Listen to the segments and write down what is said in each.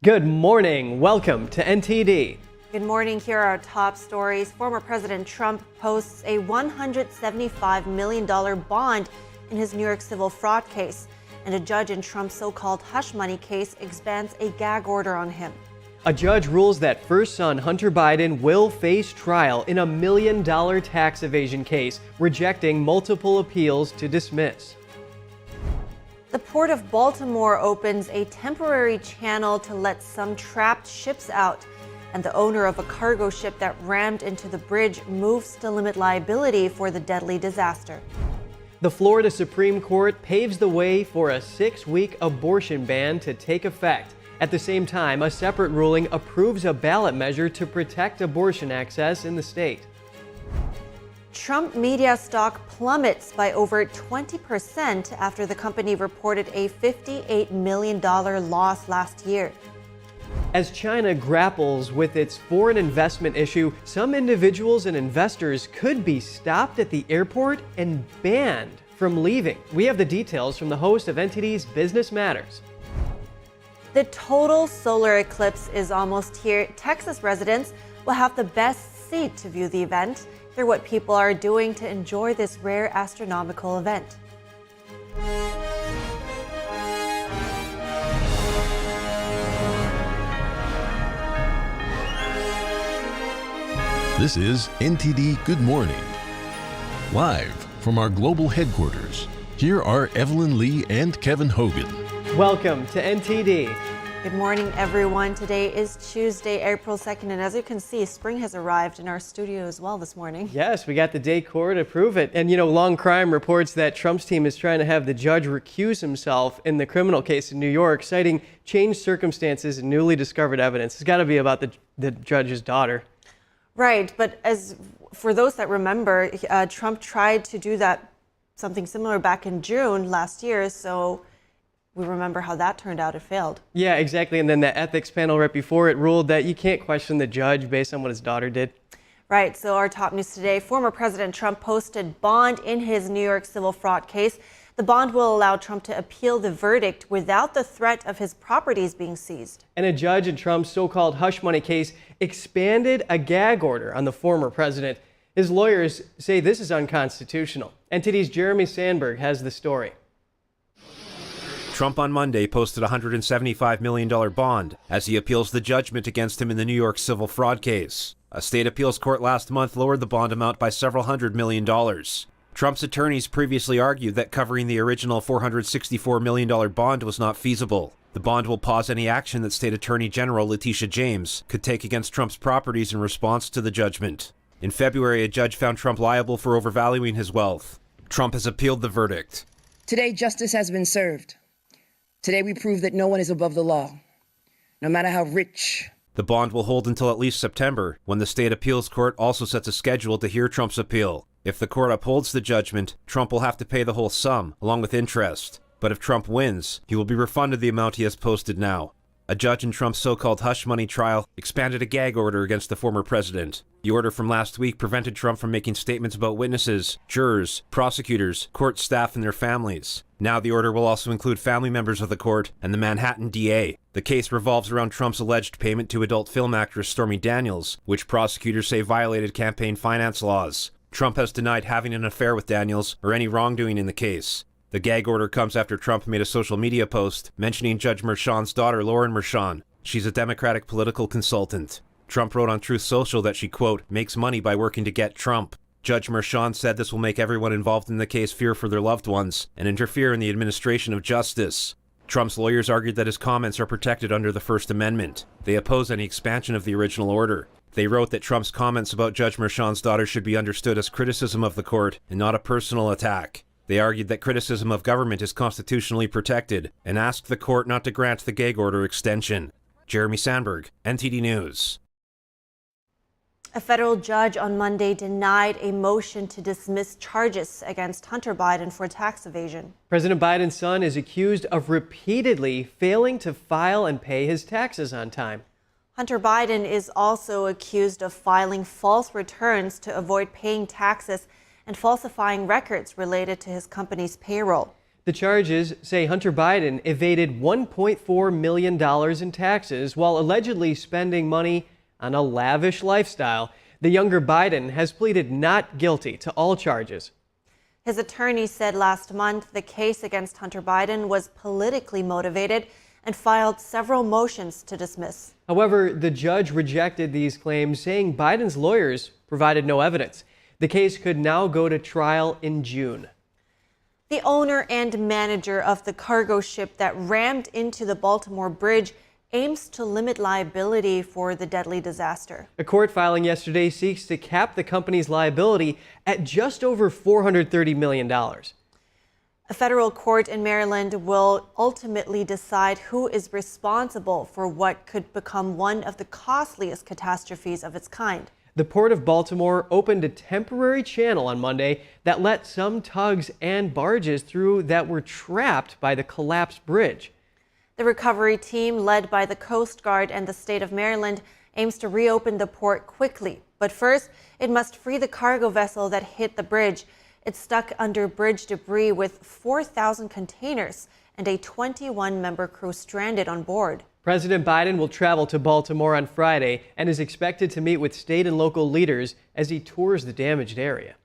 Good morning. Welcome to NTD. Good morning. Here are our top stories. Former President Trump posts a $175 million bond in his New York civil fraud case, and a judge in Trump's so-called hush money case expands a gag order on him. A judge rules that first son Hunter Biden will face trial in a $1 million tax evasion case, rejecting multiple appeals to dismiss. The Port of Baltimore opens a temporary channel to let some trapped ships out, and the owner of a cargo ship that rammed into the bridge moves to limit liability for the deadly disaster. The Florida Supreme Court paves the way for a 6-week abortion ban to take effect. At the same time, a separate ruling approves a ballot measure to protect abortion access in the state. Trump media stock plummets by over 20% after the company reported a $58 million loss last year. As China grapples with its foreign investment issue, some individuals and investors could be stopped at the airport and banned from leaving. We have the details from the host of NTD's Business Matters. The total solar eclipse is almost here. Texas residents will have the best seat to view the event. Hear what people are doing to enjoy this rare astronomical event. This is NTD Good Morning. Live from our global headquarters, here are Evelyn Lee and Kevin Hogan. Welcome to NTD. Good morning, everyone. Today is Tuesday, April 2nd, and as you can see, spring has arrived in our studio as well this morning. Yes, we got the decor to prove it. And, Long Crime reports that Trump's team is trying to have the judge recuse himself in the criminal case in New York, citing changed circumstances and newly discovered evidence. It's got to be about the judge's daughter. Right, but as for those that remember, Trump tried to do something similar back in June last year, so we remember how that turned out. It failed. Yeah, exactly. And then the ethics panel right before it ruled that you can't question the judge based on what his daughter did. Right. So our top news today, former President Trump posted bond in his New York civil fraud case. The bond will allow Trump to appeal the verdict without the threat of his properties being seized. And a judge in Trump's so-called hush money case expanded a gag order on the former president. His lawyers say this is unconstitutional. NTD's Jeremy Sandberg has the story. Trump on Monday posted a $175 million bond as he appeals the judgment against him in the New York civil fraud case. A state appeals court last month lowered the bond amount by several $100 million. Trump's attorneys previously argued that covering the original $464 million bond was not feasible. The bond will pause any action that State Attorney General Letitia James could take against Trump's properties in response to the judgment. In February, a judge found Trump liable for overvaluing his wealth. Trump has appealed the verdict. Today, justice has been served. Today, we prove that no one is above the law, no matter how rich. The bond will hold until at least September, when the state appeals court also sets a schedule to hear Trump's appeal. If the court upholds the judgment, Trump will have to pay the whole sum, along with interest. But if Trump wins, he will be refunded the amount he has posted now. A judge in Trump's so-called hush money trial expanded a gag order against the former president. The order from last week prevented Trump from making statements about witnesses, jurors, prosecutors, court staff, and their families. Now the order will also include family members of the court and the Manhattan DA. The case revolves around Trump's alleged payment to adult film actress Stormy Daniels, which prosecutors say violated campaign finance laws. Trump has denied having an affair with Daniels or any wrongdoing in the case. The gag order comes after Trump made a social media post mentioning Judge Merchan's daughter, Lauren Merchan. She's a Democratic political consultant. Trump wrote on Truth Social that she, quote, makes money by working to get Trump. Judge Merchan said this will make everyone involved in the case fear for their loved ones and interfere in the administration of justice. Trump's lawyers argued that his comments are protected under the First Amendment. They oppose any expansion of the original order. They wrote that Trump's comments about Judge Merchan's daughter should be understood as criticism of the court and not a personal attack. They argued that criticism of government is constitutionally protected and asked the court not to grant the gag order extension. Jeremy Sandberg, NTD News. A federal judge on Monday denied a motion to dismiss charges against Hunter Biden for tax evasion. President Biden's son is accused of repeatedly failing to file and pay his taxes on time. Hunter Biden is also accused of filing false returns to avoid paying taxes and falsifying records related to his company's payroll. The charges say Hunter Biden evaded $1.4 million in taxes while allegedly spending money on a lavish lifestyle. The younger Biden has pleaded not guilty to all charges. His attorney said last month the case against Hunter Biden was politically motivated and filed several motions to dismiss. However, the judge rejected these claims, saying Biden's lawyers provided no evidence. The case could now go to trial in June. The owner and manager of the cargo ship that rammed into the Baltimore bridge aims to limit liability for the deadly disaster. A court filing yesterday seeks to cap the company's liability at just over $430 million. A federal court in Maryland will ultimately decide who is responsible for what could become one of the costliest catastrophes of its kind. The Port of Baltimore opened a temporary channel on Monday that let some tugs and barges through that were trapped by the collapsed bridge. The recovery team, led by the Coast Guard and the state of Maryland, aims to reopen the port quickly. But first, it must free the cargo vessel that hit the bridge. It's stuck under bridge debris with 4,000 containers and a 21-member crew stranded on board. President Biden will travel to Baltimore on Friday and is expected to meet with state and local leaders as he tours the damaged area.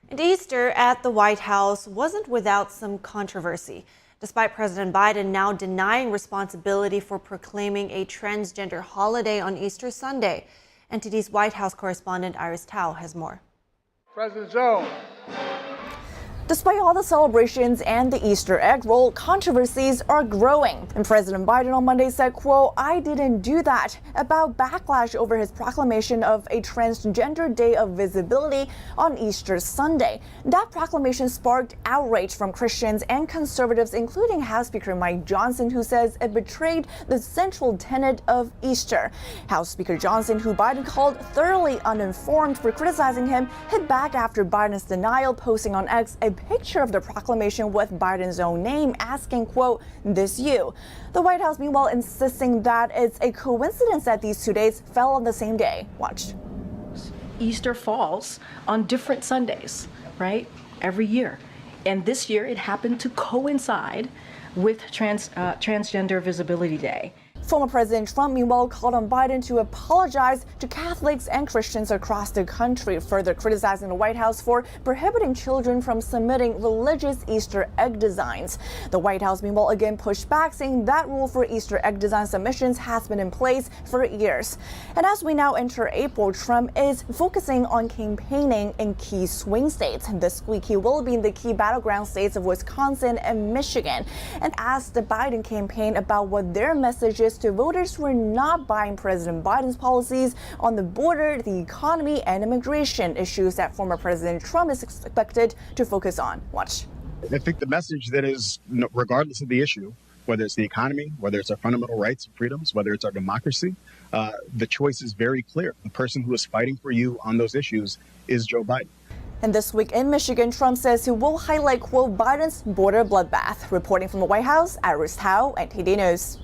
And Easter at the White House wasn't without some controversy, despite President Biden now denying responsibility for proclaiming a transgender holiday on Easter Sunday. NTD's White House correspondent Iris Tao has more. President Jones. Despite all the celebrations and the Easter egg roll, controversies are growing. And President Biden on Monday said, quote, "I didn't do that," about backlash over his proclamation of a transgender day of visibility on Easter Sunday. That proclamation sparked outrage from Christians and conservatives, including House Speaker Mike Johnson, who says it betrayed the central tenet of Easter. House Speaker Johnson, who Biden called thoroughly uninformed for criticizing him, hit back after Biden's denial, posting on X a picture of the proclamation with Biden's own name, asking, quote, "This you?" The White House, meanwhile, insisting that it's a coincidence that these 2 days fell on the same day. Watch. Easter falls on different Sundays, right? Every year. And this year it happened to coincide with Transgender Visibility Day. Former President Trump, meanwhile, called on Biden to apologize to Catholics and Christians across the country, further criticizing the White House for prohibiting children from submitting religious Easter egg designs. The White House, meanwhile, again pushed back, saying that rule for Easter egg design submissions has been in place for years. And as we now enter April, Trump is focusing on campaigning in key swing states. This week, he will be in the key battleground states of Wisconsin and Michigan, and asked the Biden campaign about what their message is to voters who are not buying President Biden's policies on the border, the economy, and immigration, issues that former President Trump is expected to focus on. Watch. I think the message that is, regardless of the issue, whether it's the economy, whether it's our fundamental rights and freedoms, whether it's our democracy, the choice is very clear. The person who is fighting for you on those issues is Joe Biden. And this week in Michigan, Trump says he will highlight, quote, Biden's border bloodbath. Reporting from the White House, Iris Tao, NTD News.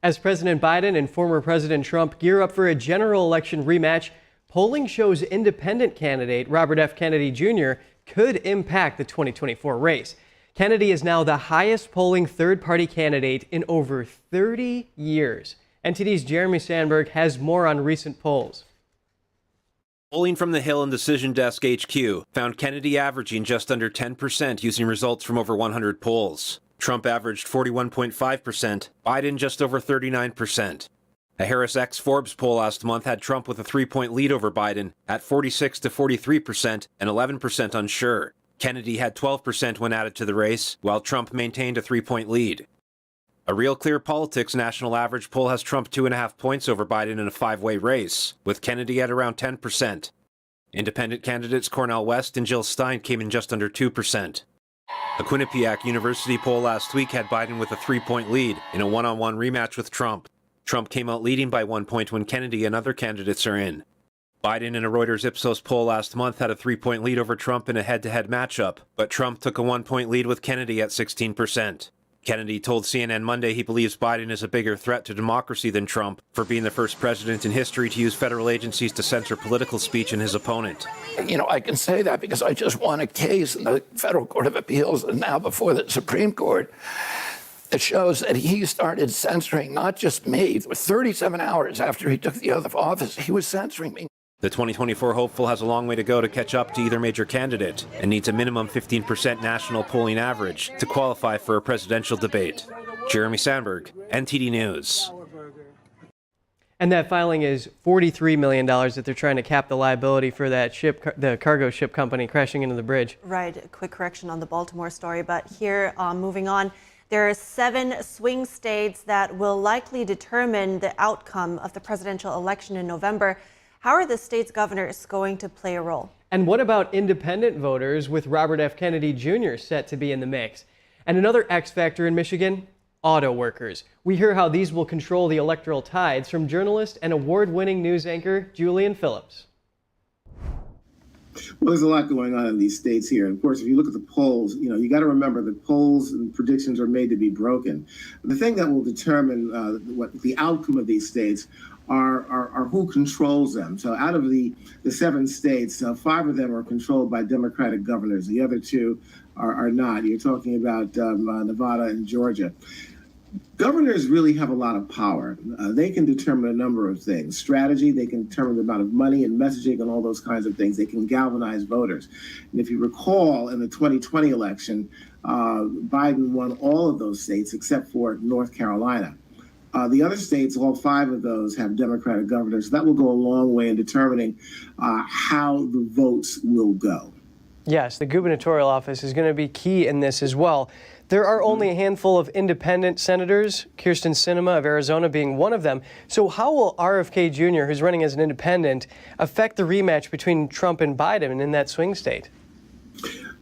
As President Biden and former President Trump gear up for a general election rematch, polling shows independent candidate Robert F. Kennedy Jr. could impact the 2024 race. Kennedy is now the highest polling third-party candidate in over 30 years. NTD's Jeremy Sandberg has more on recent polls. Polling from the Hill and Decision Desk HQ found Kennedy averaging just under 10% using results from over 100 polls. Trump averaged 41.5%, Biden just over 39%. A Harris X Forbes poll last month had Trump with a 3-point lead over Biden at 46 to 43% and 11% unsure. Kennedy had 12% when added to the race, while Trump maintained a 3-point lead. A Real Clear Politics national average poll has Trump 2.5 points over Biden in a 5-way race, with Kennedy at around 10%. Independent candidates Cornel West and Jill Stein came in just under 2%. A Quinnipiac University poll last week had Biden with a 3-point lead in a one-on-one rematch with Trump. Trump came out leading by 1 point when Kennedy and other candidates are in. Biden in a Reuters Ipsos poll last month had a 3-point lead over Trump in a head-to-head matchup, but Trump took a 1-point lead with Kennedy at 16%. Kennedy told CNN Monday he believes Biden is a bigger threat to democracy than Trump for being the first president in history to use federal agencies to censor political speech in his opponent. You know, I can say that because I just won a case in the Federal Court of Appeals and now before the Supreme Court. It shows that he started censoring not just me. 37 hours after he took the oath of office, he was censoring me. The 2024 hopeful has a long way to go to catch up to either major candidate and needs a minimum 15% national polling average to qualify for a presidential debate. Jeremy Sandberg, NTD News. And that filing is $43 million that they're trying to cap the liability for that ship, the cargo ship company crashing into the bridge. Right. A quick correction on the Baltimore story. But here, moving on, there are 7 swing states that will likely determine the outcome of the presidential election in November. How are the state's governors going to play a role? And what about independent voters with Robert F. Kennedy Jr. set to be in the mix? And another X factor in Michigan, Autoworkers. We hear how these will control the electoral tides from journalist and award-winning news anchor Julian Phillips. Well, there's a lot going on in these states here. And of course, if you look at the polls, you got to remember that polls and predictions are made to be broken. The thing that will determine what the outcome of these states are who controls them. So out of the 7 states, 5 of them are controlled by Democratic governors. The other 2 are not. You're talking about Nevada and Georgia. Governors really have a lot of power. They can determine a number of things. Strategy, they can determine the amount of money and messaging and all those kinds of things. They can galvanize voters. And if you recall, in the 2020 election, Biden won all of those states except for North Carolina. The other states, all 5 of those have Democratic governors. That will go a long way in determining how the votes will go. Yes, the gubernatorial office is going to be key in this as well. There are only a handful of independent senators, Kyrsten Sinema of Arizona being one of them. So how will RFK Jr., who's running as an independent, affect the rematch between Trump and Biden in that swing state?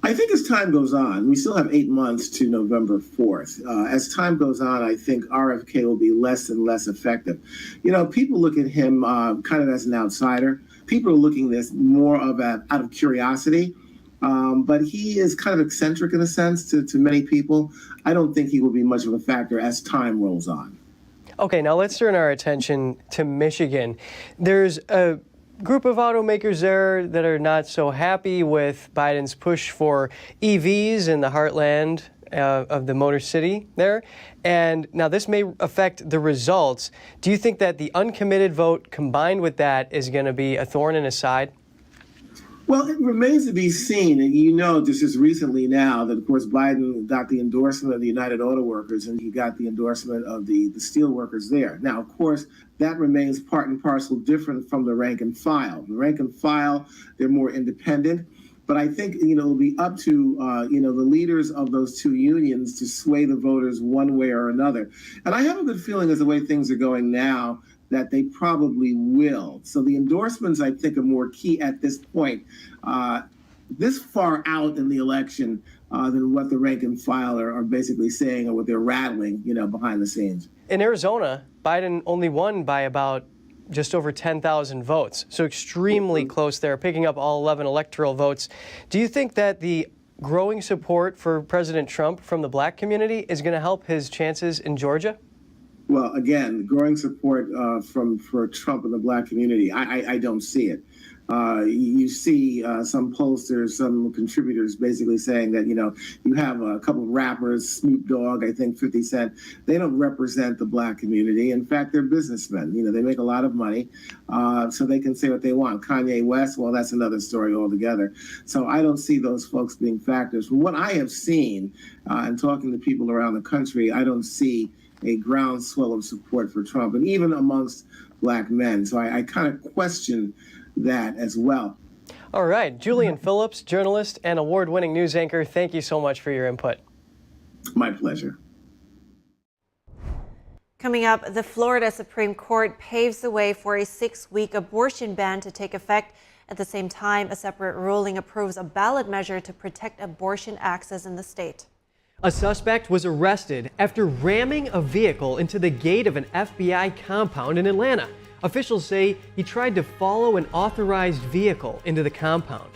I think as time goes on, we still have 8 months to November 4th. As time goes on, I think RFK will be less and less effective. People look at him kind of as an outsider. People are looking at this more out of curiosity. But he is kind of eccentric in a sense to many people. I don't think he will be much of a factor as time rolls on. Okay, now let's turn our attention to Michigan. There's a group of automakers there that are not so happy with Biden's push for EVs in the heartland of the Motor City there. And now this may affect the results. Do you think that the uncommitted vote combined with that is going to be a thorn in his side? Well, it remains to be seen. And just as recently now that, of course, Biden got the endorsement of the United Auto Workers and he got the endorsement of the steel workers there. Now, of course, that remains part and parcel different from the rank and file. The rank and file, they're more independent. But I think, it'll be up to, the leaders of those 2 unions to sway the voters one way or another. And I have a good feeling as the way things are going now that they probably will. So the endorsements, I think, are more key at this point, this far out in the election than what the rank and file are basically saying or what they're rattling, behind the scenes. In Arizona, Biden only won by about just over 10,000 votes. So extremely close there, picking up all 11 electoral votes. Do you think that the growing support for President Trump from the black community is going to help his chances in Georgia? Well, again, growing support for Trump in the black community, I don't see it. You see some pollsters, some contributors basically saying that, you have a couple of rappers, Snoop Dogg, I think 50 Cent, they don't represent the black community. In fact, they're businessmen. They make a lot of money, so they can say what they want. Kanye West, well, that's another story altogether. So I don't see those folks being factors. From what I have seen and talking to people around the country, I don't see a groundswell of support for Trump, and even amongst black men. So I kind of question that as well. All right. Julian Phillips, journalist and award-winning news anchor, thank you so much for your input. My pleasure. Coming up, the Florida Supreme Court paves the way for a 6-week abortion ban to take effect. At the same time, a separate ruling approves a ballot measure to protect abortion access in the state. A suspect was arrested after ramming a vehicle into the gate of an FBI compound in Atlanta. Officials say he tried to follow an authorized vehicle into the compound.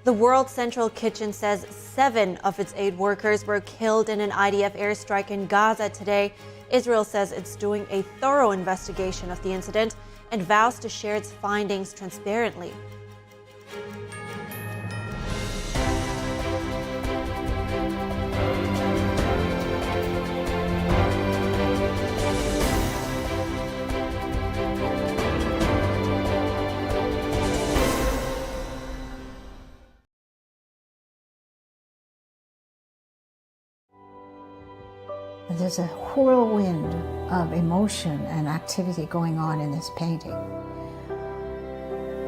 The World Central Kitchen says 7 of its 8 workers were killed in an IDF airstrike in Gaza today. Israel says it's doing a thorough investigation of the incident and vows to share its findings transparently. There's a whirlwind of emotion and activity going on in this painting.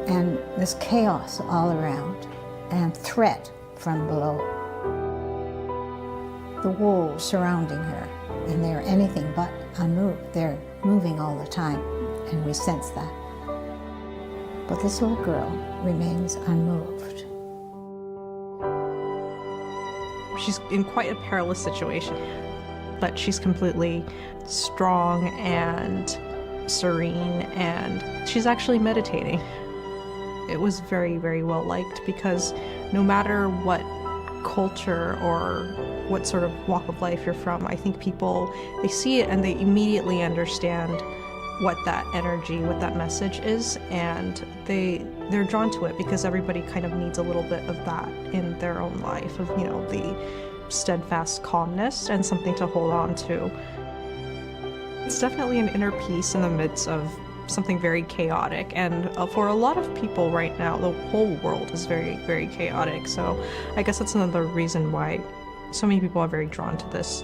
And this chaos all around and threat from below. The walls surrounding her, and they're anything but unmoved. They're moving all the time, and we sense that. But this little girl remains unmoved. She's in quite a perilous situation, but she's completely strong and serene, and she's actually meditating. It was very, very well liked because no matter what culture or what sort of walk of life you're from, I think people, they see it and they immediately understand what that energy, what that message is, and they're drawn to it because everybody kind of needs a little bit of that in their own life, of, you know, the steadfast calmness and something to hold on to. It's definitely an inner peace in the midst of something very chaotic, and for a lot of people right now, the whole world is very, very chaotic. So I guess that's another reason why so many people are very drawn to this.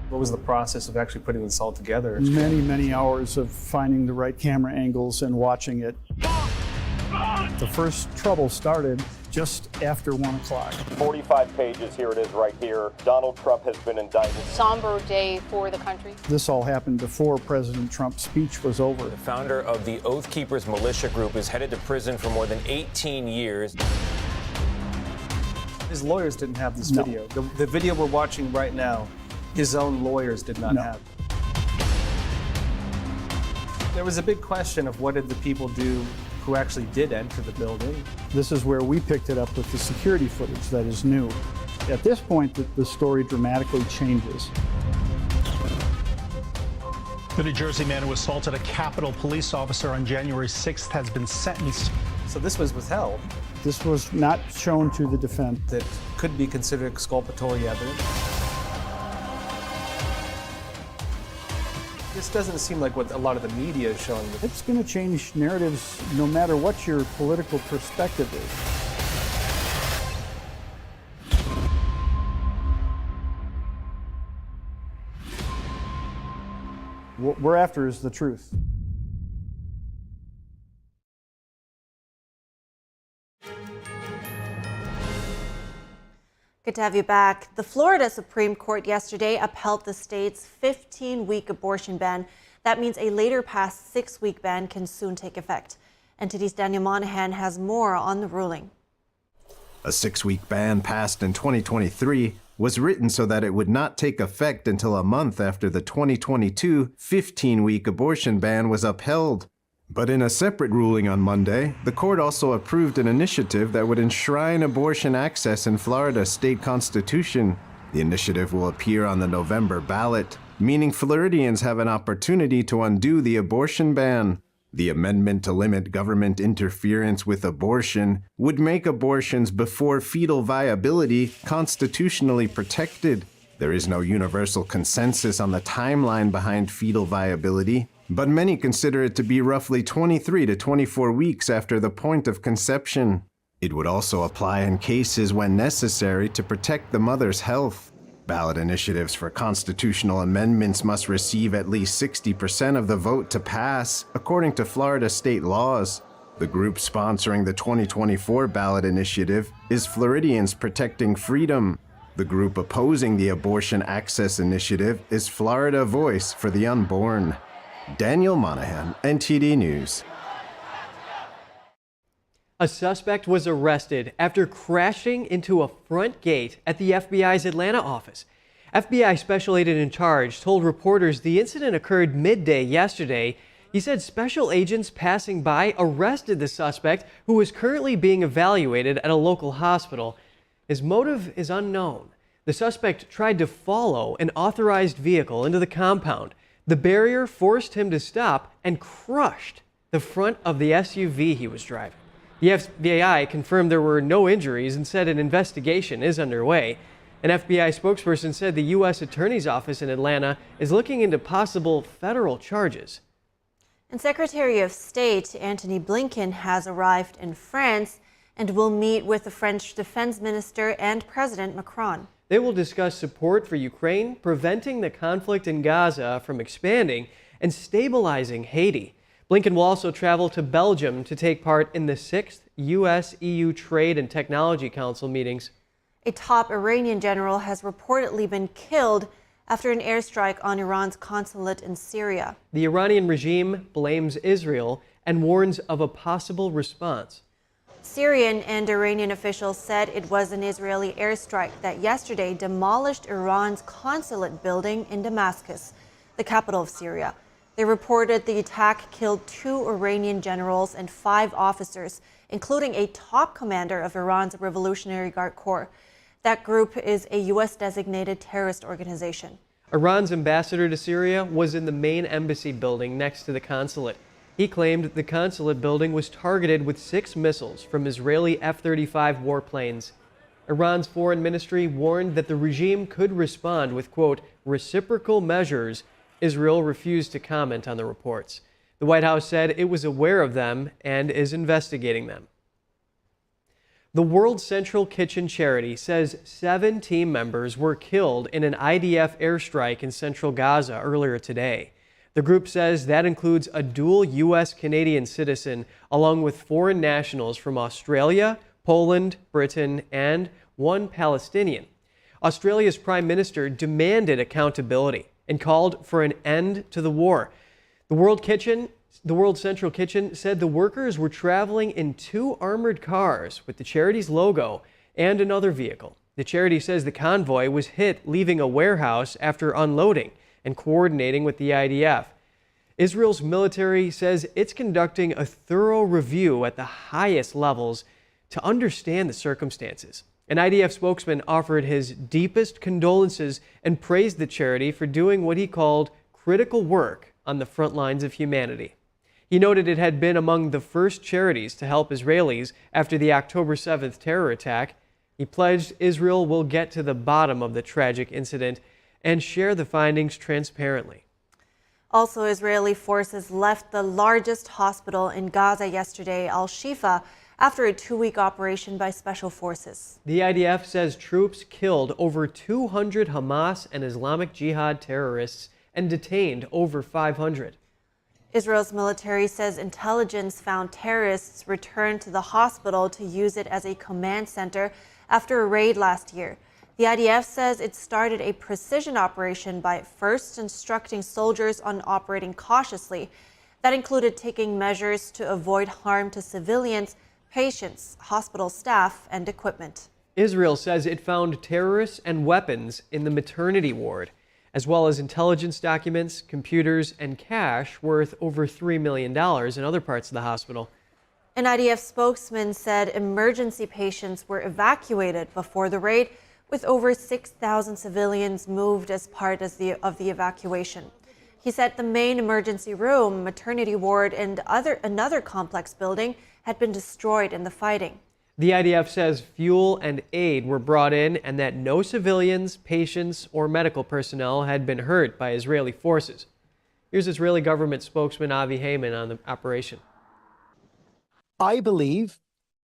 What was the process of actually putting this all together? Many, many hours of finding the right camera angles and watching it. The first trouble started just after 1 o'clock. 45 pages, here it is right here. Donald Trump has been indicted. Somber day for the country. This all happened before President Trump's speech was over. The founder of the Oath Keepers militia group is headed to prison for more than 18 years. His lawyers didn't have this video. The video we're watching right now, his own lawyers did not have. There was a big question of what did the people do who actually did enter the building. This is where we picked it up with the security footage that is new. At this point, the story dramatically changes. The New Jersey man who assaulted a Capitol police officer on January 6th has been sentenced. So this was withheld. This was not shown to the defense. That could be considered exculpatory evidence. This doesn't seem like what a lot of the media is showing. It's going to change narratives no matter what your political perspective is. What we're after is the truth. Good to have you back. The Florida Supreme Court yesterday upheld the state's 15-week abortion ban. That means a later passed 6-week ban can soon take effect. NTD's Daniel Monahan has more on the ruling. A 6-week ban passed in 2023 was written so that it would not take effect until a month after the 2022 15-week abortion ban was upheld. But in a separate ruling on Monday, the court also approved an initiative that would enshrine abortion access in Florida's state constitution. The initiative will appear on the November ballot, meaning Floridians have an opportunity to undo the abortion ban. The amendment to limit government interference with abortion would make abortions before fetal viability constitutionally protected. There is no universal consensus on the timeline behind fetal viability, but many consider it to be roughly 23 to 24 weeks after the point of conception. It would also apply in cases when necessary to protect the mother's health. Ballot initiatives for constitutional amendments must receive at least 60% of the vote to pass, according to Florida state laws. The group sponsoring the 2024 ballot initiative is Floridians Protecting Freedom. The group opposing the abortion access initiative is Florida Voice for the Unborn. Daniel Monahan, NTD News. A suspect was arrested after crashing into a front gate at the FBI's Atlanta office. FBI special agent in charge told reporters the incident occurred midday yesterday. He said special agents passing by arrested the suspect, who is currently being evaluated at a local hospital. His motive is unknown. The suspect tried to follow an authorized vehicle into the compound. The barrier forced him to stop and crushed the front of the SUV he was driving. The FBI confirmed there were no injuries and said an investigation is underway. An FBI spokesperson said the U.S. Attorney's Office in Atlanta is looking into possible federal charges. And Secretary of State Antony Blinken has arrived in France and will meet with the French Defense Minister and President Macron. They will discuss support for Ukraine, preventing the conflict in Gaza from expanding, and stabilizing Haiti. Blinken will also travel to Belgium to take part in the 6th U.S.-EU Trade and Technology Council meetings. A top Iranian general has reportedly been killed after an airstrike on Iran's consulate in Syria. The Iranian regime blames Israel and warns of a possible response. Syrian and Iranian officials said it was an Israeli airstrike that yesterday demolished Iran's consulate building in Damascus, the capital of Syria. They reported the attack killed 2 Iranian generals and 5 officers, including a top commander of Iran's Revolutionary Guard Corps. That group is a U.S.-designated terrorist organization. Iran's ambassador to Syria was in the main embassy building next to the consulate. He claimed the consulate building was targeted with 6 missiles from Israeli F-35 warplanes. Iran's foreign ministry warned that the regime could respond with, quote, reciprocal measures. Israel refused to comment on the reports. The White House said it was aware of them and is investigating them. The World Central Kitchen charity says 7 team members were killed in an IDF airstrike in central Gaza earlier today. The group says that includes a dual U.S.-Canadian citizen, along with foreign nationals from Australia, Poland, Britain, and 1 Palestinian. Australia's Prime Minister demanded accountability and called for an end to the war. The World Central Kitchen said the workers were traveling in 2 armored cars with the charity's logo and another vehicle. The charity says the convoy was hit leaving a warehouse after unloading and coordinating with the IDF. Israel's military says it's conducting a thorough review at the highest levels to understand the circumstances. An IDF spokesman offered his deepest condolences and praised the charity for doing what he called critical work on the front lines of humanity. He noted it had been among the first charities to help Israelis after the October 7th terror attack. He pledged Israel will get to the bottom of the tragic incident and share the findings transparently. Also, Israeli forces left the largest hospital in Gaza yesterday, Al-Shifa, after a 2-week operation by special forces. The IDF says troops killed over 200 Hamas and Islamic Jihad terrorists and detained over 500. Israel's military says intelligence found terrorists returned to the hospital to use it as a command center after a raid last year. The IDF says it started a precision operation by first instructing soldiers on operating cautiously. That included taking measures to avoid harm to civilians, patients, hospital staff, and equipment. Israel says it found terrorists and weapons in the maternity ward, as well as intelligence documents, computers, and cash worth over $3 million in other parts of the hospital. An IDF spokesman said emergency patients were evacuated before the raid, with over 6,000 civilians moved as part of the evacuation. He said the main emergency room, maternity ward, and another complex building had been destroyed in the fighting. The IDF says fuel and aid were brought in and that no civilians, patients, or medical personnel had been hurt by Israeli forces. Here's Israeli government spokesman Avi Heyman on the operation. I believe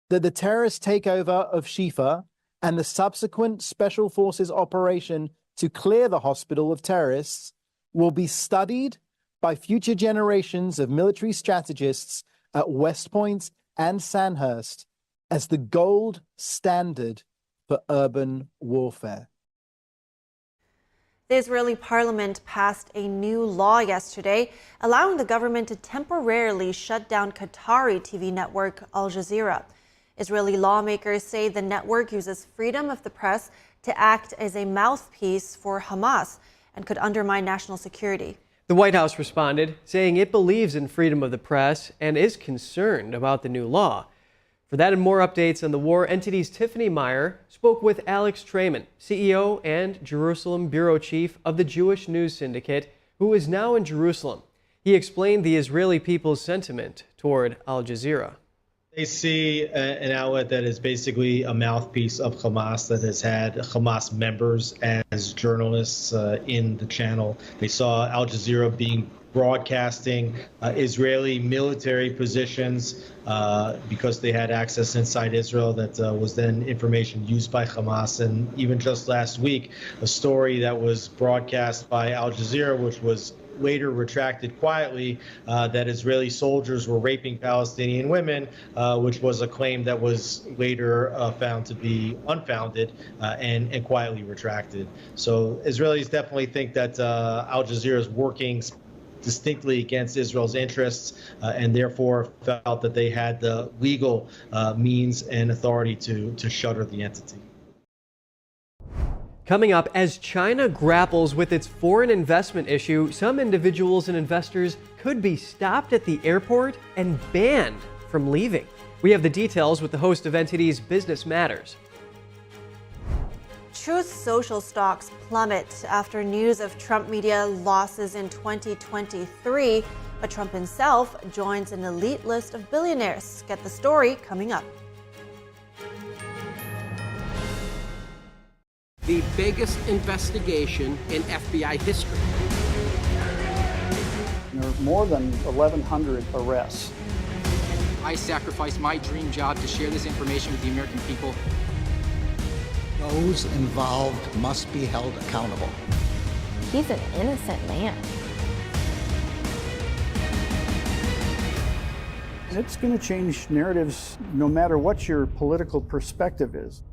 that the terrorist takeover of Shifa and the subsequent special forces operation to clear the hospital of terrorists will be studied by future generations of military strategists at West Point and Sandhurst as the gold standard for urban warfare. The Israeli parliament passed a new law yesterday, allowing the government to temporarily shut down Qatari TV network Al Jazeera. Israeli lawmakers say the network uses freedom of the press to act as a mouthpiece for Hamas and could undermine national security. The White House responded, saying it believes in freedom of the press and is concerned about the new law. For that and more updates on the war, NTD's Tiffany Meyer spoke with Alex Trayman, CEO and Jerusalem Bureau Chief of the Jewish News Syndicate, who is now in Jerusalem. He explained the Israeli people's sentiment toward Al Jazeera. They see an outlet that is basically a mouthpiece of Hamas, that has had Hamas members as journalists in the channel. They saw Al Jazeera broadcasting Israeli military positions because they had access inside Israel that was then information used by Hamas. And even just last week, a story that was broadcast by Al Jazeera, which was later retracted quietly, that Israeli soldiers were raping Palestinian women, which was a claim that was later found to be unfounded and quietly retracted. So Israelis definitely think that Al Jazeera is working distinctly against Israel's interests and therefore felt that they had the legal means and authority to shutter the entity. Coming up, as China grapples with its foreign investment issue, some individuals and investors could be stopped at the airport and banned from leaving. We have the details with the host of NTD's Business Matters. Truth Social stocks plummet after news of Trump media losses in 2023, but Trump himself joins an elite list of billionaires. Get the story coming up. The biggest investigation in FBI history. There are more than 1,100 arrests. I sacrificed my dream job to share this information with the American people. Those involved must be held accountable. He's an innocent man. It's going to change narratives no matter what your political perspective is.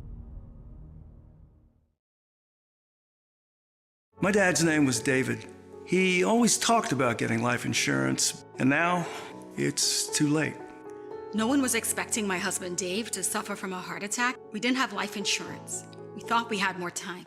My dad's name was David. He always talked about getting life insurance, and now it's too late. No one was expecting my husband Dave to suffer from a heart attack. We didn't have life insurance. We thought we had more time.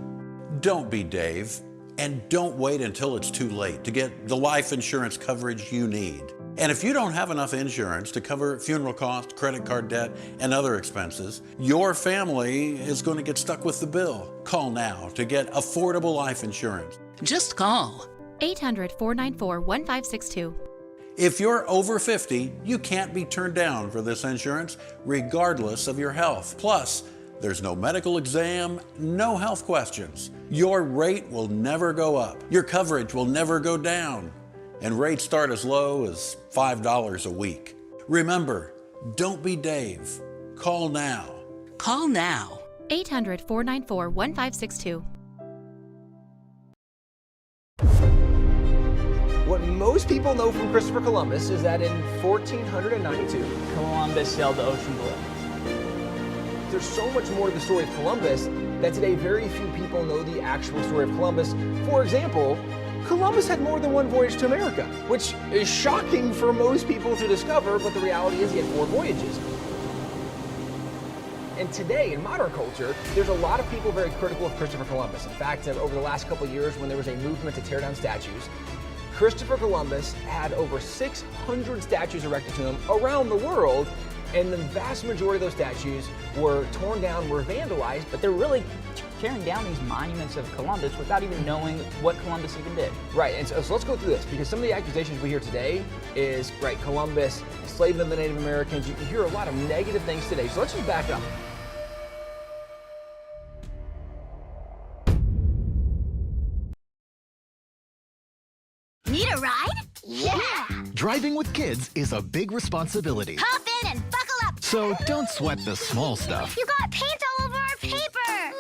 Don't be Dave, and don't wait until it's too late to get the life insurance coverage you need. And if you don't have enough insurance to cover funeral costs, credit card debt, and other expenses, your family is going to get stuck with the bill. Call now to get affordable life insurance. Just call 800-494-1562. If you're over 50, you can't be turned down for this insurance, regardless of your health. Plus, there's no medical exam, no health questions. Your rate will never go up. Your coverage will never go down. And rates start as low as $5 a week. Remember, don't be Dave. Call now. Call now. 800-494-1562. What most people know from Christopher Columbus is that in 1492, Columbus sailed the ocean blue. There's so much more to the story of Columbus that today very few people know the actual story of Columbus. For example, Columbus had more than one voyage to America, which is shocking for most people to discover, but the reality is he had 4 voyages. And today, in modern culture, there's a lot of people very critical of Christopher Columbus. In fact, over the last couple of years, when there was a movement to tear down statues, Christopher Columbus had over 600 statues erected to him around the world, and the vast majority of those statues were torn down, were vandalized, but they're really tearing down these monuments of Columbus without even knowing what Columbus even did. Right, and so let's go through this, because some of the accusations we hear today is, right, Columbus enslaved the Native Americans. You hear a lot of negative things today, so let's just back up. Need a ride? Yeah! Driving with kids is a big responsibility. Hop in and buckle up! So don't sweat the small stuff. You got paint all over our paper!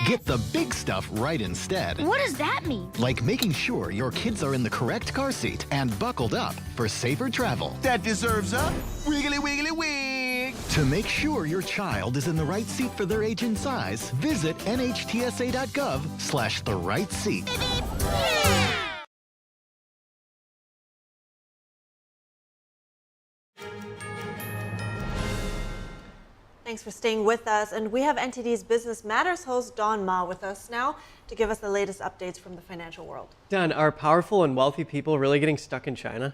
Get the big stuff right instead. What does that mean? Like making sure your kids are in the correct car seat and buckled up for safer travel. That deserves a wiggly wiggly wig. To make sure your child is in the right seat for their age and size, visit nhtsa.gov/the right seat. Thanks for staying with us. And we have NTD's Business Matters host Don Ma with us now to give us the latest updates from the financial world. Don, are powerful and wealthy people really getting stuck in China?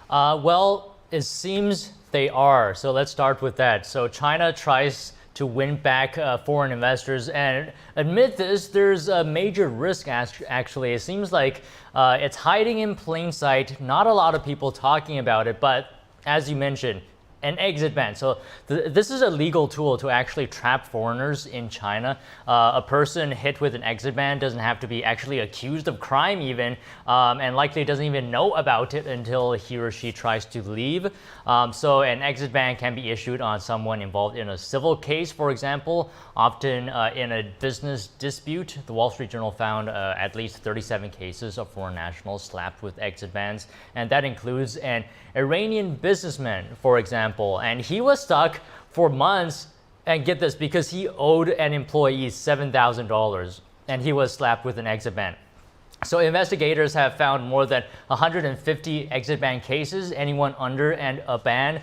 Well, it seems they are. So let's start with that. So China tries to win back foreign investors, and amid this, there's a major risk actually. It seems like it's hiding in plain sight. Not a lot of people talking about it, but as you mentioned, an exit ban. So this is a legal tool to actually trap foreigners in China. A person hit with an exit ban doesn't have to be actually accused of crime even, and likely doesn't even know about it until he or she tries to leave. So an exit ban can be issued on someone involved in a civil case, for example. Often in a business dispute, the Wall Street Journal found at least 37 cases of foreign nationals slapped with exit bans, and that includes an Iranian businessman, for example, and he was stuck for months, and get this, because he owed an employee $7,000, and he was slapped with an exit ban. So investigators have found more than 150 exit ban cases. Anyone under a ban,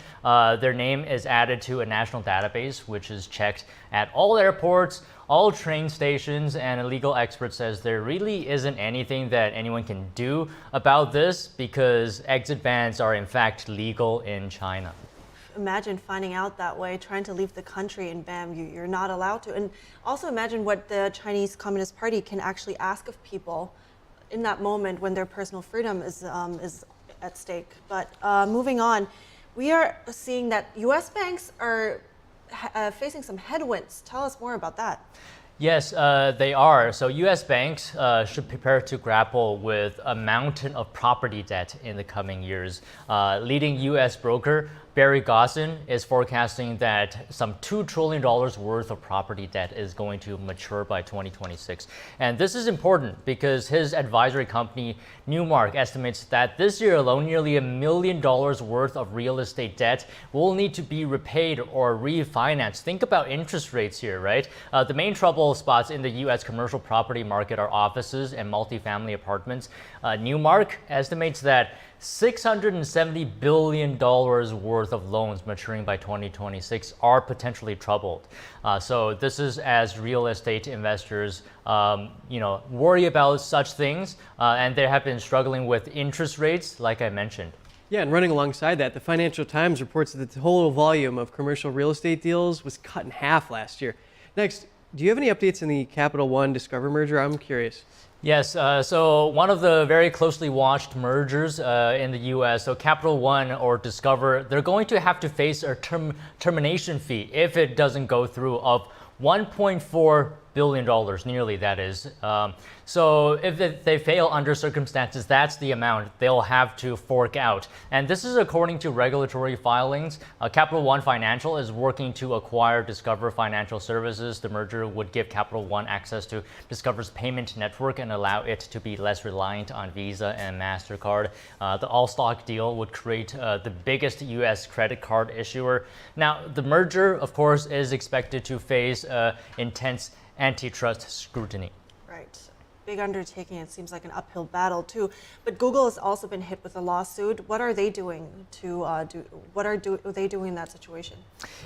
their name is added to a national database, which is checked at all airports, all train stations, and a legal expert says there really isn't anything that anyone can do about this because exit bans are in fact legal in China. Imagine finding out that way, trying to leave the country, and bam, you're not allowed to. And also imagine what the Chinese Communist Party can actually ask of people in that moment when their personal freedom is at stake. But moving on, we are seeing that U.S. banks are facing some headwinds. Tell us more about that. Yes, they are. So U.S. banks should prepare to grapple with a mountain of property debt in the coming years. Leading U.S. broker Barry Gosin is forecasting that some $2 trillion worth of property debt is going to mature by 2026. And this is important because his advisory company, Newmark, estimates that this year alone, nearly $1 million worth of real estate debt will need to be repaid or refinanced. Think about interest rates here, right? The main trouble spots in the U.S. commercial property market are offices and multifamily apartments. Newmark estimates that $670 billion worth of loans maturing by 2026 are potentially troubled. So this is as real estate investors, worry about such things, and they have been struggling with interest rates, like I mentioned. Yeah, and running alongside that, the Financial Times reports that the total volume of commercial real estate deals was cut in half last year. Next, do you have any updates on the Capital One Discover merger? I'm curious. Yes, so one of the very closely watched mergers in the U.S., so Capital One or Discover, they're going to have to face a termination fee if it doesn't go through of $1.4 billion, nearly that is. So if they fail under circumstances, that's the amount they'll have to fork out. And this is according to regulatory filings. Capital One Financial is working to acquire Discover Financial Services. The merger would give Capital One access to Discover's payment network and allow it to be less reliant on Visa and MasterCard. The all-stock deal would create the biggest U.S. credit card issuer. Now, the merger, of course, is expected to face intense antitrust scrutiny. Right. Big undertaking. It seems like an uphill battle too. But Google has also been hit with a lawsuit. What are they doing to are they doing in that situation?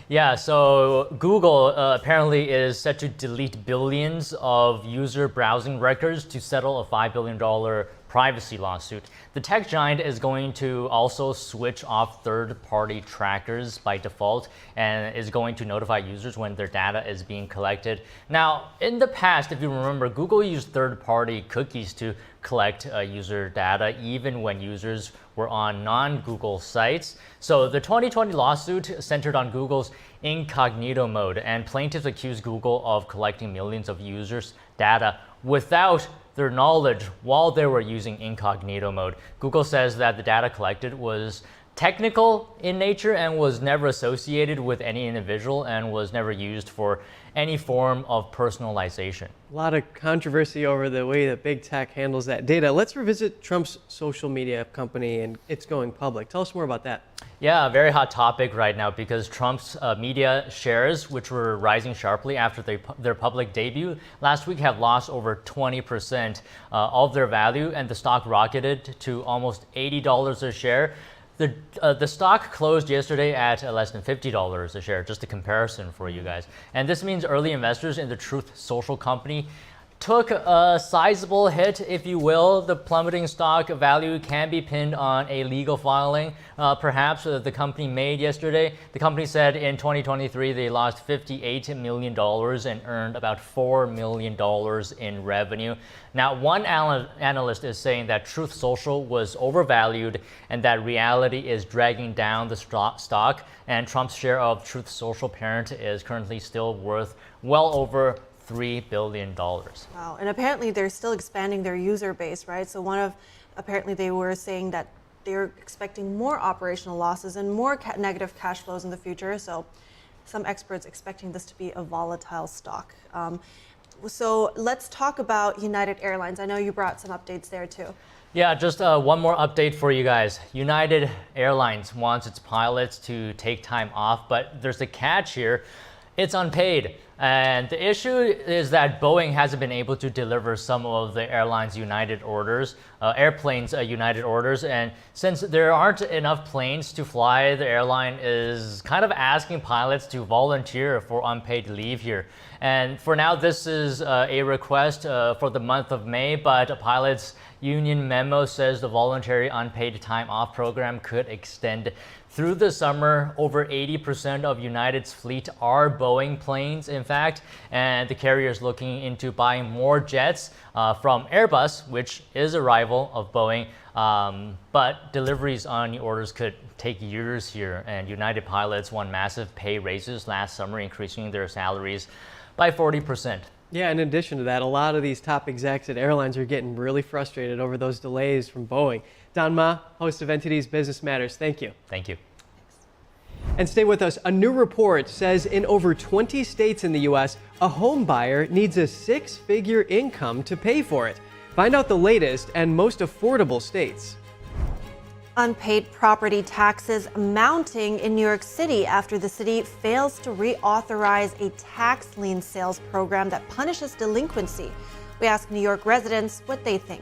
Yeah, so Google apparently is set to delete billions of user browsing records to settle a $5 billion privacy lawsuit. The tech giant is going to also switch off third-party trackers by default and is going to notify users when their data is being collected. Now, in the past, if you remember, Google used third-party cookies to collect user data even when users were on non-Google sites. So the 2020 lawsuit centered on Google's incognito mode, and plaintiffs accused Google of collecting millions of users' data without their knowledge while they were using incognito mode. Google says that the data collected was technical in nature and was never associated with any individual and was never used for any form of personalization. A lot of controversy over the way that big tech handles that data. Let's revisit Trump's social media company and it's going public. Tell us more about that. Yeah, a very hot topic right now because Trump's media shares, which were rising sharply after their public debut last week, have lost over 20% of their value, and the stock rocketed to almost $80 a share. The stock closed yesterday at less than $50 a share, just a comparison for you guys. And this means early investors in the Truth Social company took a sizable hit, if you will. The plummeting stock value can be pinned on a legal filing, perhaps the company made yesterday. The company said in 2023 they lost $58 million and earned about $4 million in revenue. Now, one analyst is saying that Truth Social was overvalued and that reality is dragging down the stock, and Trump's share of Truth Social parent is currently still worth well over $3 billion. Wow, and apparently they're still expanding their user base, right? So apparently they were saying that they're expecting more operational losses and more negative cash flows in the future. So some experts expecting this to be a volatile stock. So let's talk about United Airlines. I know you brought some updates there too. Yeah, just one more update for you guys. United Airlines wants its pilots to take time off, but there's a catch here. It's unpaid. And the issue is that Boeing hasn't been able to deliver some of the airplanes United orders. And since there aren't enough planes to fly, the airline is kind of asking pilots to volunteer for unpaid leave here. And for now, this is a request for the month of May, but a pilots union memo says the voluntary unpaid time off program could extend through the summer. Over 80% of United's fleet are Boeing planes, in fact, and the carrier is looking into buying more jets from Airbus, which is a rival of Boeing, but deliveries on new orders could take years here, and United pilots won massive pay raises last summer, increasing their salaries by 40%. Yeah, in addition to that, a lot of these top execs at airlines are getting really frustrated over those delays from Boeing. Don Ma, host of NTD's Business Matters, thank you. Thank you. And stay with us. A new report says in over 20 states in the U.S., a home buyer needs a six-figure income to pay for it. Find out the latest and most affordable states. Unpaid property taxes mounting in New York City after the city fails to reauthorize a tax lien sales program that punishes delinquency. We ask New York residents what they think.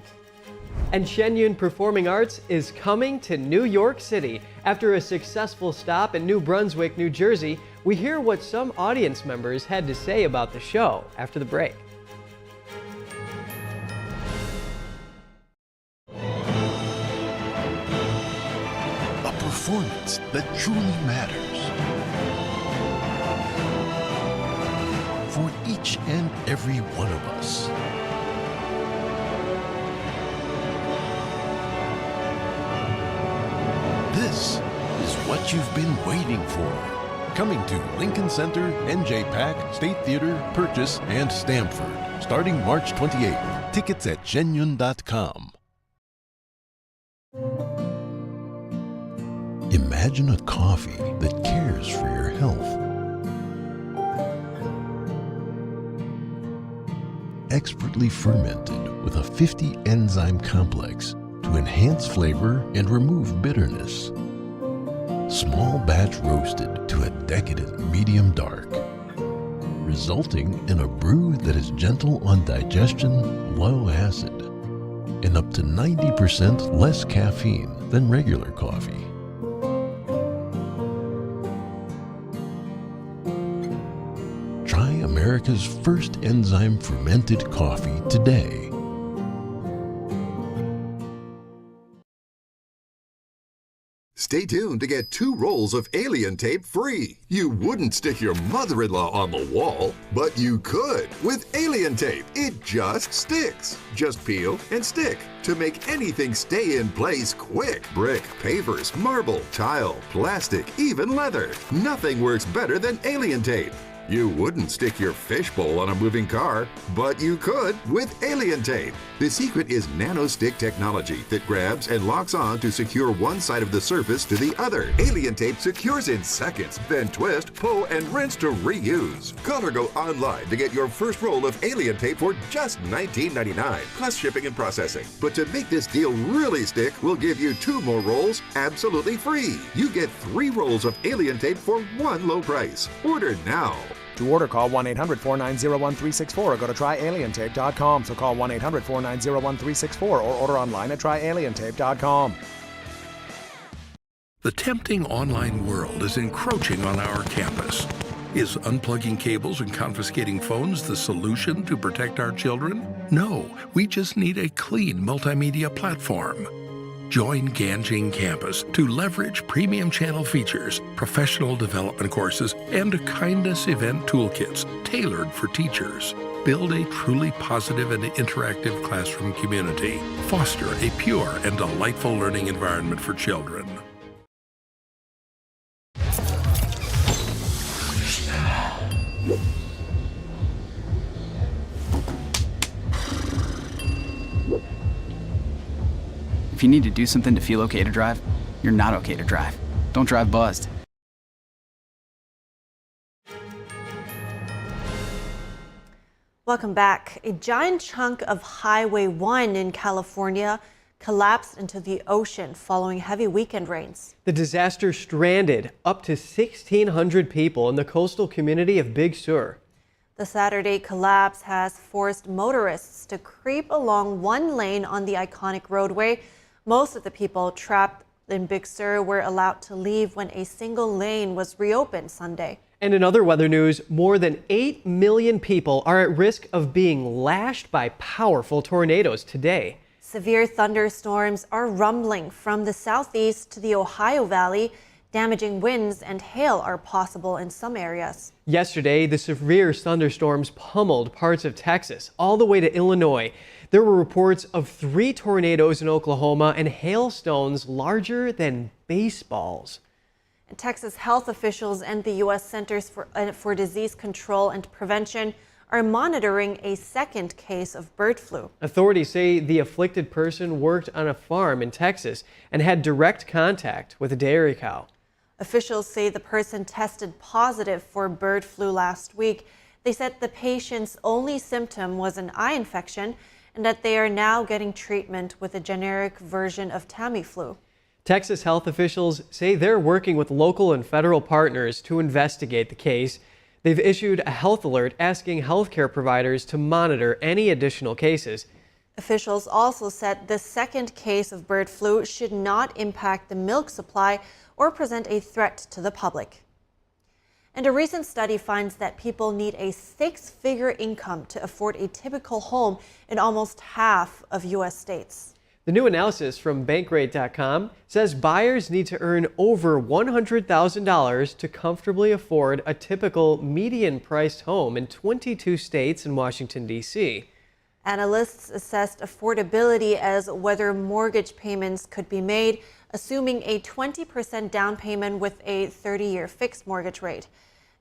And Shen Yun Performing Arts is coming to New York City. After a successful stop in New Brunswick, New Jersey, we hear what some audience members had to say about the show after the break. A performance that truly matters for each and every one of us. This is what you've been waiting for. Coming to Lincoln Center, NJ-PAC, State Theater, Purchase, and Stamford. Starting March 28th. Tickets at shenyun.com. Imagine a coffee that cares for your health. Expertly fermented with a 50 enzyme complex to enhance flavor and remove bitterness. Small batch roasted to a decadent medium dark, resulting in a brew that is gentle on digestion, low acid, and up to 90% less caffeine than regular coffee. Try America's first enzyme fermented coffee today. Stay tuned to get 2 rolls of alien tape free. You wouldn't stick your mother-in-law on the wall, but you could with alien tape. It just sticks. Just peel and stick to make anything stay in place quick. Brick, pavers, marble, tile, plastic, even leather. Nothing works better than alien tape. You wouldn't stick your fishbowl on a moving car, but you could with Alien Tape. The secret is nano-stick technology that grabs and locks on to secure one side of the surface to the other. Alien Tape secures in seconds, then twist, pull, and rinse to reuse. Call or go online to get your first roll of Alien Tape for just $19.99, plus shipping and processing. But to make this deal really stick, we'll give you 2 more rolls absolutely free. You get 3 rolls of Alien Tape for one low price. Order now. To order, call 1-800-490-1364 or go to tryalientape.com. So call 1-800-490-1364 or order online at tryalientape.com. The tempting online world is encroaching on our campus. Is unplugging cables and confiscating phones the solution to protect our children? No, we just need a clean multimedia platform. Join Ganjing Campus to leverage premium channel features, professional development courses, and kindness event toolkits tailored for teachers. Build a truly positive and interactive classroom community. Foster a pure and delightful learning environment for children. If you need to do something to feel okay to drive, you're not okay to drive. Don't drive buzzed. Welcome back. A giant chunk of Highway 1 in California collapsed into the ocean following heavy weekend rains. The disaster stranded up to 1,600 people in the coastal community of Big Sur. The Saturday collapse has forced motorists to creep along one lane on the iconic roadway. Most of the people trapped in Big Sur were allowed to leave when a single lane was reopened Sunday. And in other weather news, more than 8 million people are at risk of being lashed by powerful tornadoes today. Severe thunderstorms are rumbling from the southeast to the Ohio Valley. Damaging winds and hail are possible in some areas. Yesterday, the severe thunderstorms pummeled parts of Texas all the way to Illinois. There were reports of 3 tornadoes in Oklahoma and hailstones larger than baseballs. And Texas health officials and the U.S. Centers for Disease Control and Prevention are monitoring a second case of bird flu. Authorities say the afflicted person worked on a farm in Texas and had direct contact with a dairy cow. Officials say the person tested positive for bird flu last week. They said the patient's only symptom was an eye infection and that they are now getting treatment with a generic version of Tamiflu. Texas health officials say they're working with local and federal partners to investigate the case. They've issued a health alert asking healthcare providers to monitor any additional cases. Officials also said the second case of bird flu should not impact the milk supply or present a threat to the public. And a recent study finds that people need a 6-figure income to afford a typical home in almost half of U.S. states. The new analysis from Bankrate.com says buyers need to earn over $100,000 to comfortably afford a typical median-priced home in 22 states and Washington, D.C. Analysts assessed affordability as whether mortgage payments could be made, assuming a 20% down payment with a 30-year fixed mortgage rate.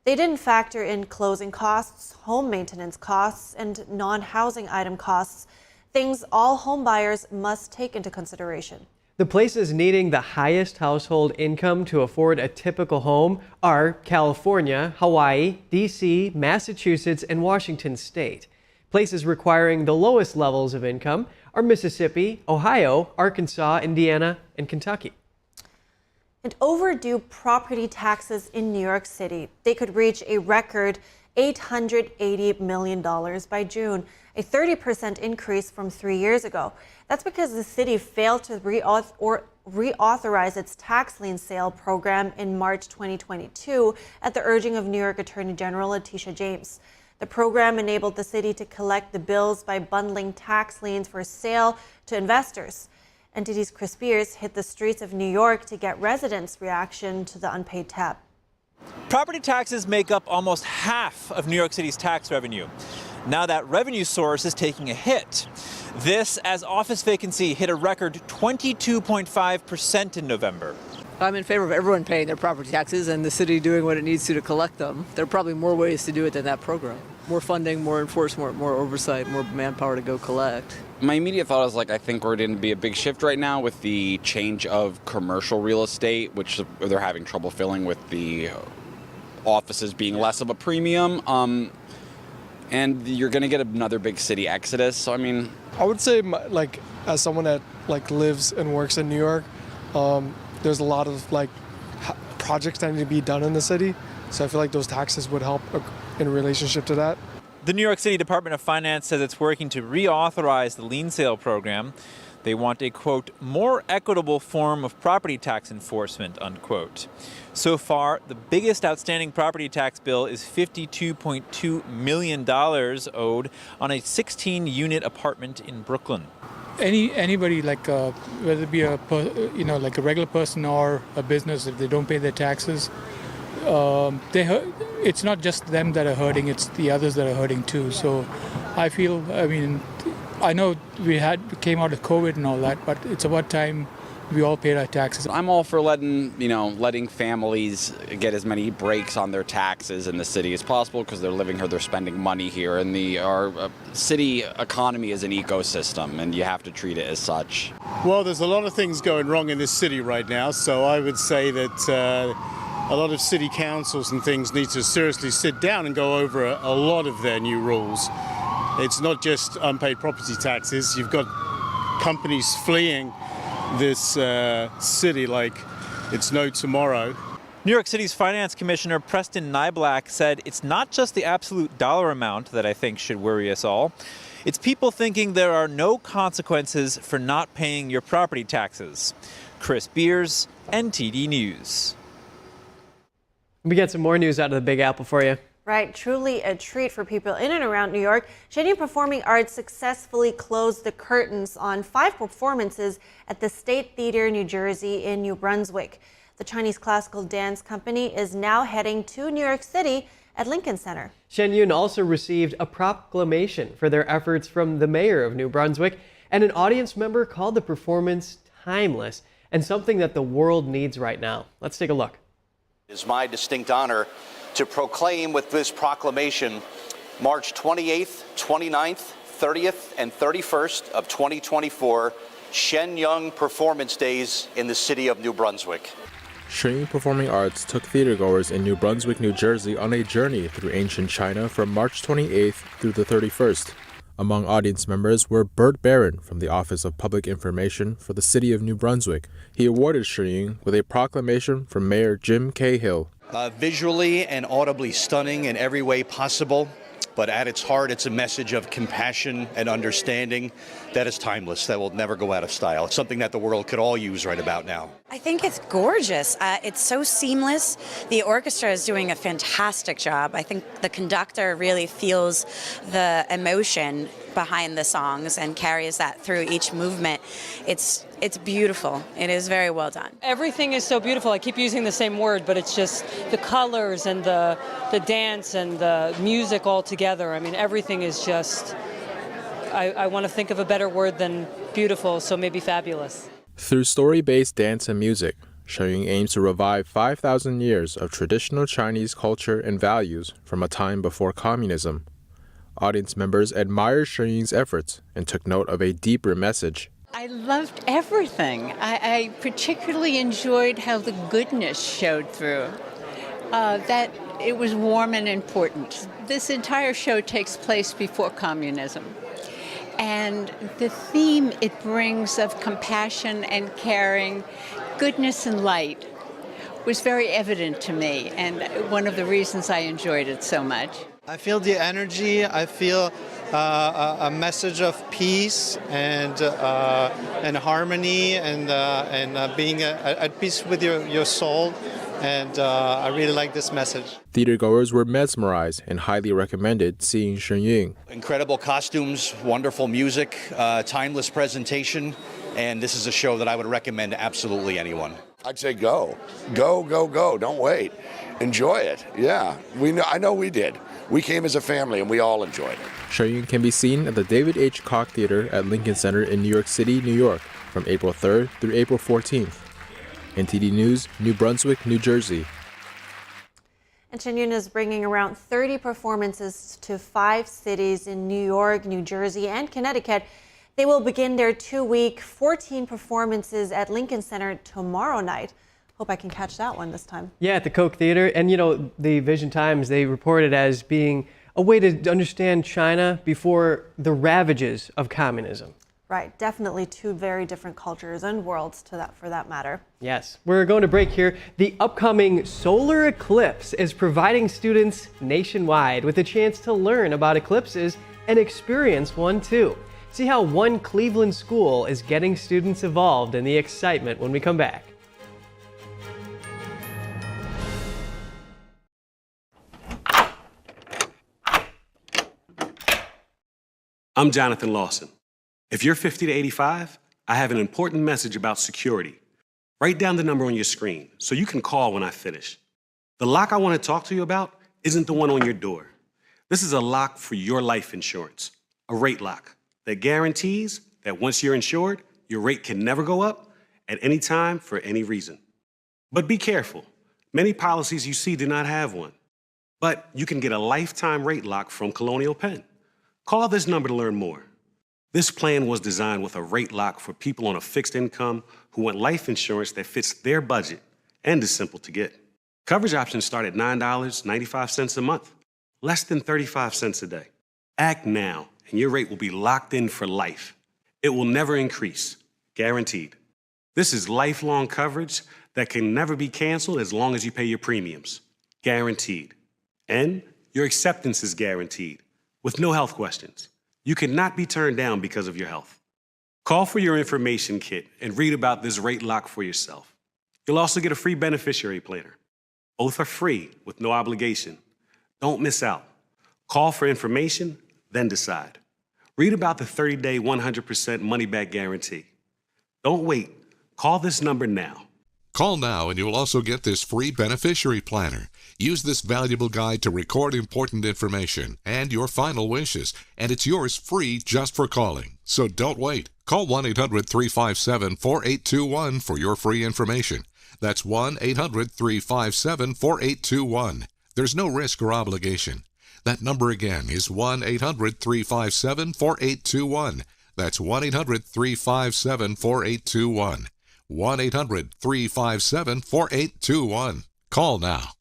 They didn't factor in closing costs, home maintenance costs, and non-housing item costs, things all home buyers must take into consideration. The places needing the highest household income to afford a typical home are California, Hawaii, D.C., Massachusetts, and Washington State. Places requiring the lowest levels of income are Mississippi, Ohio, Arkansas, Indiana, and Kentucky. And overdue property taxes in New York City, they could reach a record $880 million by June, a 30% increase from 3 years ago. That's because the city failed to reauthorize its tax lien sale program in March 2022 at the urging of New York Attorney General Letitia James. The program enabled the city to collect the bills by bundling tax liens for sale to investors. NTD's Chris Spears hit the streets of New York to get residents' reaction to the unpaid tab. Property taxes make up almost half of New York City's tax revenue. Now that revenue source is taking a hit. This as office vacancy hit a record 22.5% in November. I'm in favor of everyone paying their property taxes and the city doing what it needs to collect them. There are probably more ways to do it than that program. More funding, more enforcement, more oversight, more manpower to go collect. My immediate thought is I think we're going to be a big shift right now with the change of commercial real estate, which they're having trouble filling with the offices being less of a premium. And you're going to get another big city exodus. So, I would say, as someone that lives and works in New York, there's a lot of projects that need to be done in the city. So I feel like those taxes would help in relationship to that. The New York City Department of Finance says it's working to reauthorize the lien sale program. They want a, quote, more equitable form of property tax enforcement, unquote. So far, the biggest outstanding property tax bill is $52.2 million owed on a 16-unit apartment in Brooklyn. Anybody, whether it be a regular person or a business, if they don't pay their taxes, it's not just them that are hurting, it's the others that are hurting too. So I feel, I know we came out of COVID and all that, but it's about time we all paid our taxes. I'm all for letting families get as many breaks on their taxes in the city as possible because they're living here, they're spending money here, and our city economy is an ecosystem, and you have to treat it as such. Well, there's a lot of things going wrong in this city right now, so I would say that a lot of city councils and things need to seriously sit down and go over a lot of their new rules. It's not just unpaid property taxes. You've got companies fleeing this city like it's no tomorrow. New York City's Finance Commissioner Preston Nyblack said it's not just the absolute dollar amount that I think should worry us all. It's people thinking there are no consequences for not paying your property taxes. Chris Beers, NTD News. We got some more news out of the Big Apple for you. Right, truly a treat for people in and around New York. Shen Yun Performing Arts successfully closed the curtains on 5 performances at the State Theater, New Jersey in New Brunswick. The Chinese classical dance company is now heading to New York City at Lincoln Center. Shen Yun also received a proclamation for their efforts from the mayor of New Brunswick, and an audience member called the performance timeless and something that the world needs right now. Let's take a look. It is my distinct honor to proclaim with this proclamation March 28th, 29th, 30th, and 31st of 2024 Shen Yun Performance Days in the city of New Brunswick. Shen Yun Performing Arts took theatergoers in New Brunswick, New Jersey on a journey through ancient China from March 28th through the 31st. Among audience members were Bert Barron from the Office of Public Information for the city of New Brunswick. He awarded Shen Yun with a proclamation from Mayor Jim Cahill. Visually and audibly stunning in every way possible, but at its heart, it's a message of compassion and understanding that is timeless, that will never go out of style. It's something that the world could all use right about now. I think it's gorgeous. It's so seamless. The orchestra is doing a fantastic job. I think the conductor really feels the emotion behind the songs and carries that through each movement. It's beautiful. It is very well done. Everything is so beautiful. I keep using the same word, but it's just the colors and the dance and the music all together. I mean, everything is just, I want to think of a better word than beautiful, so maybe fabulous. Through story-based dance and music, Shen Yun aims to revive 5,000 years of traditional Chinese culture and values from a time before communism. Audience members admired Shen Yun's efforts and took note of a deeper message. I loved everything. I particularly enjoyed how the goodness showed through, that it was warm and important. This entire show takes place before communism. And the theme it brings of compassion and caring, goodness and light, was very evident to me, and one of the reasons I enjoyed it so much. I feel the energy, I feel a message of peace and harmony and being at peace with your soul, and I really like this message. Theatergoers were mesmerized and highly recommended seeing Shen Yun. Incredible costumes, wonderful music, timeless presentation, and this is a show that I would recommend to absolutely anyone. I'd say go. Go, go, go. Don't wait. Enjoy it. Yeah, I know we did. We came as a family and we all enjoyed it. Shen Yun can be seen at the David H. Koch Theater at Lincoln Center in New York City, New York from April 3rd through April 14th. NTD News, New Brunswick, New Jersey. And Shen Yun is bringing around 30 performances to 5 cities in New York, New Jersey, and Connecticut. They will begin their 2-week, 14 performances at Lincoln Center tomorrow night. Hope I can catch that one this time. Yeah, at the Koch Theater. And, you know, the Vision Times, they report it as being a way to understand China before the ravages of communism. Right, definitely 2 very different cultures and worlds for that matter. Yes, we're going to break here. The upcoming solar eclipse is providing students nationwide with a chance to learn about eclipses and experience one too. See how one Cleveland school is getting students involved in the excitement when we come back. I'm Jonathan Lawson. If you're 50 to 85, I have an important message about security. Write down the number on your screen so you can call when I finish. The lock I want to talk to you about isn't the one on your door. This is a lock for your life insurance, a rate lock that guarantees that once you're insured, your rate can never go up at any time for any reason. But be careful. Many policies you see do not have one. But you can get a lifetime rate lock from Colonial Penn. Call this number to learn more. This plan was designed with a rate lock for people on a fixed income who want life insurance that fits their budget and is simple to get. Coverage options start at $9.95 a month, less than 35 cents a day. Act now, and your rate will be locked in for life. It will never increase, guaranteed. This is lifelong coverage that can never be canceled as long as you pay your premiums, guaranteed. And your acceptance is guaranteed, with no health questions. You cannot be turned down because of your health. Call for your information kit and read about this rate lock for yourself. You'll also get a free beneficiary planner. Both are free with no obligation. Don't miss out. Call for information, then decide. Read about the 30-day 100% money-back guarantee. Don't wait. Call this number now. Call now and you'll also get this free beneficiary planner. Use this valuable guide to record important information and your final wishes, and it's yours free just for calling. So don't wait. Call 1-800-357-4821 for your free information. That's 1-800-357-4821. There's no risk or obligation. That number again is 1-800-357-4821. That's 1-800-357-4821. 1-800-357-4821. Call now.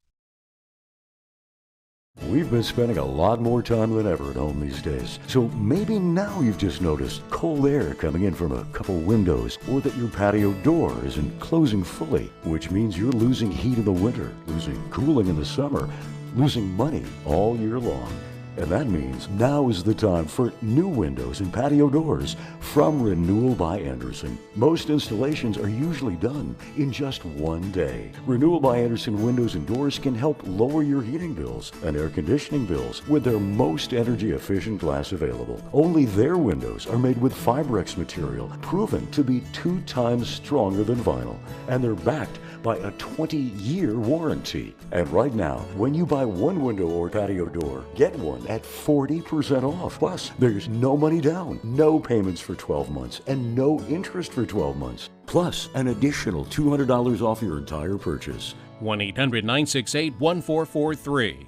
We've been spending a lot more time than ever at home these days. So maybe now you've just noticed cold air coming in from a couple windows, or that your patio door isn't closing fully, which means you're losing heat in the winter, losing cooling in the summer, losing money all year long. And that means now is the time for new windows and patio doors from Renewal by Andersen. Most installations are usually done in just one day. Renewal by Andersen windows and doors can help lower your heating bills and air conditioning bills with their most energy efficient glass available. Only their windows are made with Fibrex material, proven to be 2 times stronger than vinyl, and they're backed by a 20-year warranty. And right now, when you buy one window or patio door, get one at 40% off. Plus, there's no money down, no payments for 12 months, and no interest for 12 months. Plus, an additional $200 off your entire purchase. 1-800-968-1443.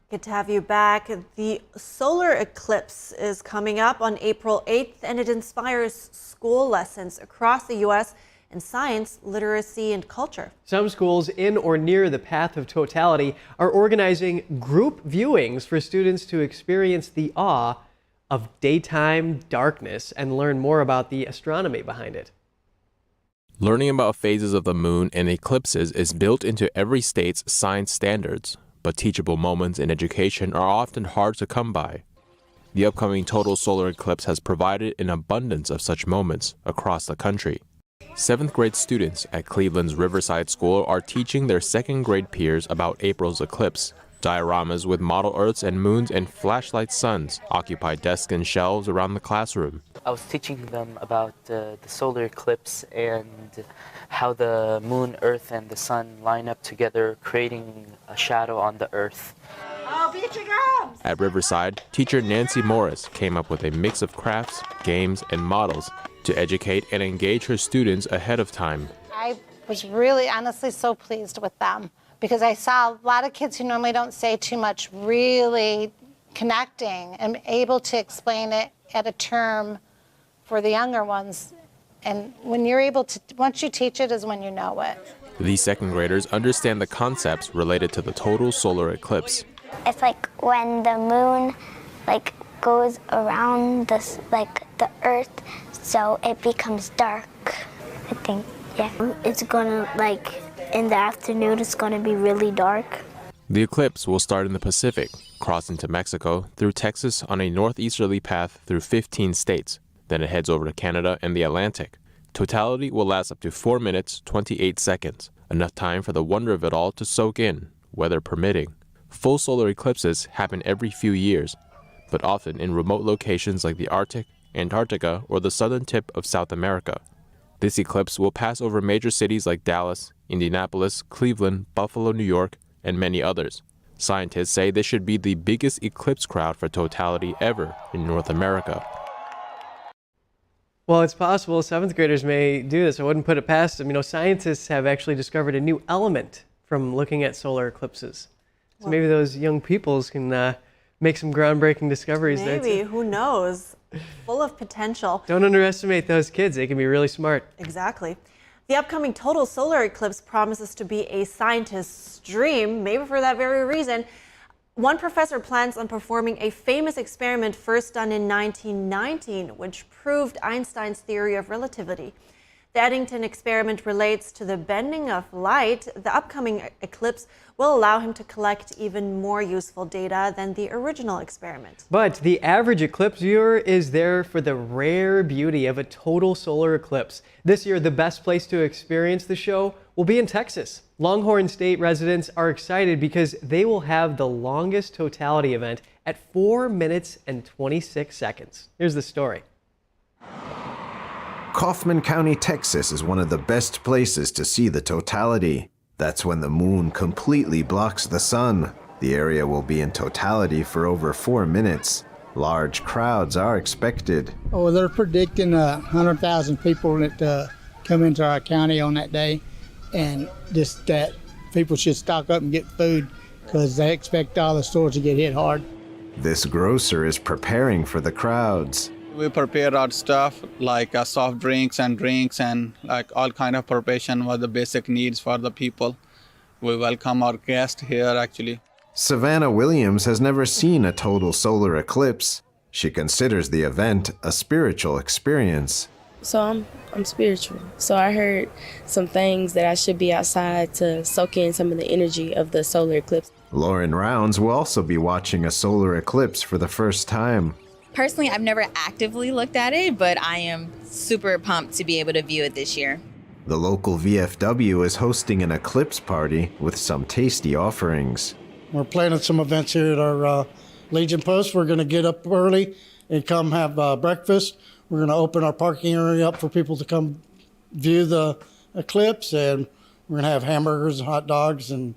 Good to have you back. The solar eclipse is coming up on April 8th, and it inspires school lessons across the U.S. in science, literacy, and culture. Some schools in or near the path of totality are organizing group viewings for students to experience the awe of daytime darkness and learn more about the astronomy behind it. Learning about phases of the moon and eclipses is built into every state's science standards, but teachable moments in education are often hard to come by. The upcoming total solar eclipse has provided an abundance of such moments across the country. 7th grade students at Cleveland's Riverside School are teaching their 2nd grade peers about April's eclipse. Dioramas with model Earths and moons and flashlight suns occupy desks and shelves around the classroom. I was teaching them about the solar eclipse and how the moon, Earth, and the sun line up together, creating a shadow on the Earth. Oh, beat your gums! At Riverside, teacher Nancy Morris came up with a mix of crafts, games, and models to educate and engage her students ahead of time. I was really honestly so pleased with them because I saw a lot of kids who normally don't say too much really connecting and able to explain it at a term for the younger ones. And when you're able to, once you teach it is when you know it. These 2nd graders understand the concepts related to the total solar eclipse. It's like when the moon goes around the Earth, so it becomes dark, I think, yeah. It's gonna, in the afternoon, it's gonna be really dark. The eclipse will start in the Pacific, cross into Mexico, through Texas on a northeasterly path through 15 states. Then it heads over to Canada and the Atlantic. Totality will last up to 4 minutes, 28 seconds, enough time for the wonder of it all to soak in, weather permitting. Full solar eclipses happen every few years, but often in remote locations like the Arctic, Antarctica, or the southern tip of South America. This eclipse will pass over major cities like Dallas, Indianapolis, Cleveland, Buffalo, New York, and many others. Scientists say this should be the biggest eclipse crowd for totality ever in North America. Well, it's possible 7th graders may do this. I wouldn't put it past them. You know, scientists have actually discovered a new element from looking at solar eclipses. So maybe those young peoples can make some groundbreaking discoveries there too. Maybe, who knows? Full of potential. Don't underestimate those kids. They can be really smart. Exactly. The upcoming total solar eclipse promises to be a scientist's dream, maybe for that very reason. One professor plans on performing a famous experiment first done in 1919, which proved Einstein's theory of relativity. The Eddington experiment relates to the bending of light. The upcoming eclipse will allow him to collect even more useful data than the original experiment. But the average eclipse viewer is there for the rare beauty of a total solar eclipse. This year, the best place to experience the show will be in Texas. Longhorn State residents are excited because they will have the longest totality event at 4 minutes and 26 seconds. Here's the story. Kaufman County, Texas is one of the best places to see the totality. That's when the moon completely blocks the sun. The area will be in totality for over 4 minutes. Large crowds are expected. Oh, they're predicting 100,000 people that come into our county on that day, and just that people should stock up and get food because they expect all the stores to get hit hard. This grocer is preparing for the crowds. We prepare our stuff like soft drinks and like all kind of preparation for the basic needs for the people. We welcome our guests here actually. Savannah Williams has never seen a total solar eclipse. She considers the event a spiritual experience. So I'm spiritual. So I heard some things that I should be outside to soak in some of the energy of the solar eclipse. Lauren Rounds will also be watching a solar eclipse for the first time. Personally, I've never actively looked at it, but I am super pumped to be able to view it this year. The local VFW is hosting an eclipse party with some tasty offerings. We're planning some events here at our Legion Post. We're going to get up early and come have breakfast. We're going to open our parking area up for people to come view the eclipse, and we're going to have hamburgers and hot dogs and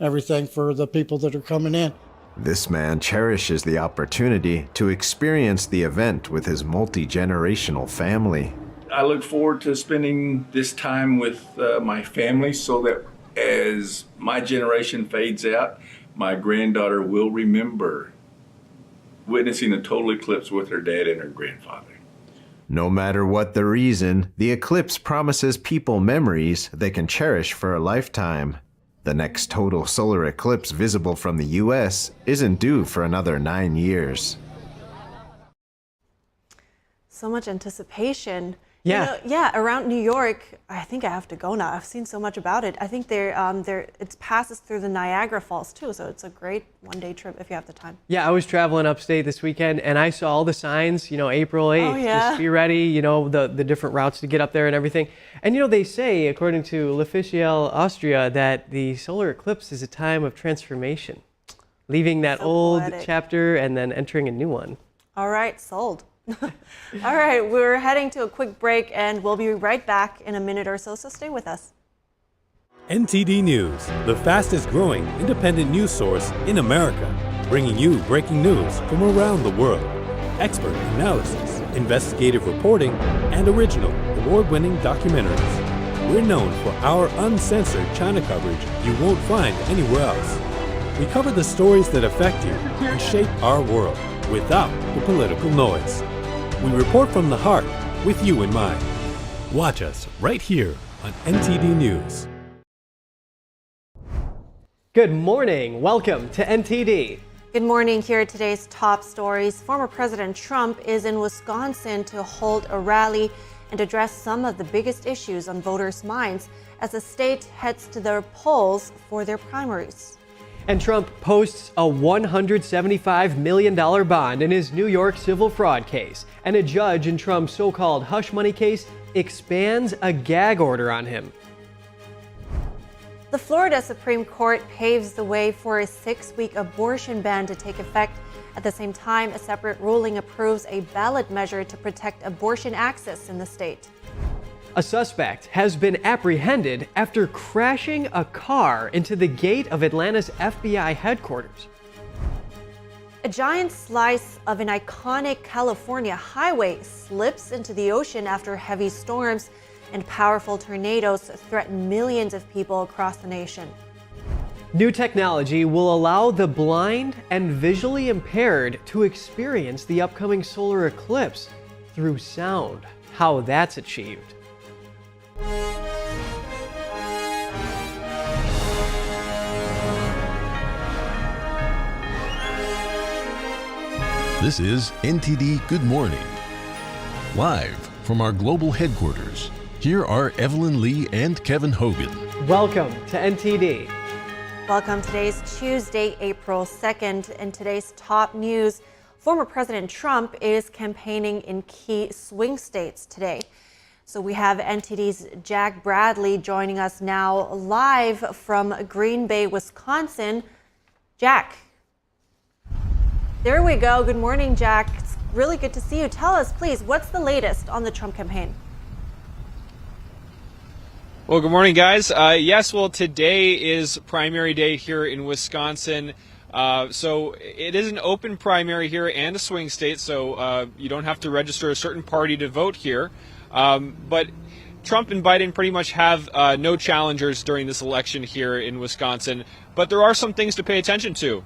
everything for the people that are coming in. This man cherishes the opportunity to experience the event with his multi-generational family. I look forward to spending this time with my family so that as my generation fades out, my granddaughter will remember witnessing a total eclipse with her dad and her grandfather. No matter what the reason, the eclipse promises people memories they can cherish for a lifetime. The next total solar eclipse visible from the U.S. isn't due for another 9 years. So much anticipation. Yeah, around New York, I think I have to go now. I've seen so much about it. I think it passes through the Niagara Falls too, so it's a great one-day trip if you have the time. Yeah, I was traveling upstate this weekend and I saw all the signs, April 8th, Oh, yeah. just be ready, the different routes to get up there and everything. And they say, according to L'Officiel Austria, that the solar eclipse is a time of transformation, leaving that old poetic. chapter and then entering a new one. All right, sold. All right, we're heading to a quick break and we'll be right back in a minute or so stay with us. NTD News, the fastest growing independent news source in America, bringing you breaking news from around the world. Expert analysis, investigative reporting, and original award-winning documentaries. We're known for our uncensored China coverage you won't find anywhere else. We cover the stories that affect you and shape our world without the political noise. We report from the heart with you in mind. Watch us right here on NTD News. Good morning. Welcome to NTD. Good morning. Here are today's top stories. Former President Trump is in Wisconsin to hold a rally and address some of the biggest issues on voters' minds as the state heads to their polls for their primaries. And Trump posts a $175 million bond in his New York civil fraud case. And a judge in Trump's so-called hush money case expands a gag order on him. The Florida Supreme Court paves the way for a 6-week abortion ban to take effect. At the same time, a separate ruling approves a ballot measure to protect abortion access in the state. A suspect has been apprehended after crashing a car into the gate of Atlanta's FBI headquarters. A giant slice of an iconic California highway slips into the ocean after heavy storms and powerful tornadoes threaten millions of people across the nation. New technology will allow the blind and visually impaired to experience the upcoming solar eclipse through sound. How that's achieved. This is NTD Good Morning. Live from our global headquarters, here are Evelyn Lee and Kevin Hogan. Welcome to NTD. Welcome. Today's Tuesday, April 2nd. In today's top news, former President Trump is campaigning in key swing states today. So we have NTD's Jack Bradley joining us now live from Green Bay, Wisconsin. Jack. There we go. Good morning, Jack. It's really good to see you. Tell us, please, what's the latest on the Trump campaign? Well, good morning, guys. Yes, well, today is primary day here in Wisconsin. So it is an open primary here and a swing state, so you don't have to register a certain party to vote here. But Trump and Biden pretty much have no challengers during this election here in Wisconsin. But there are some things to pay attention to.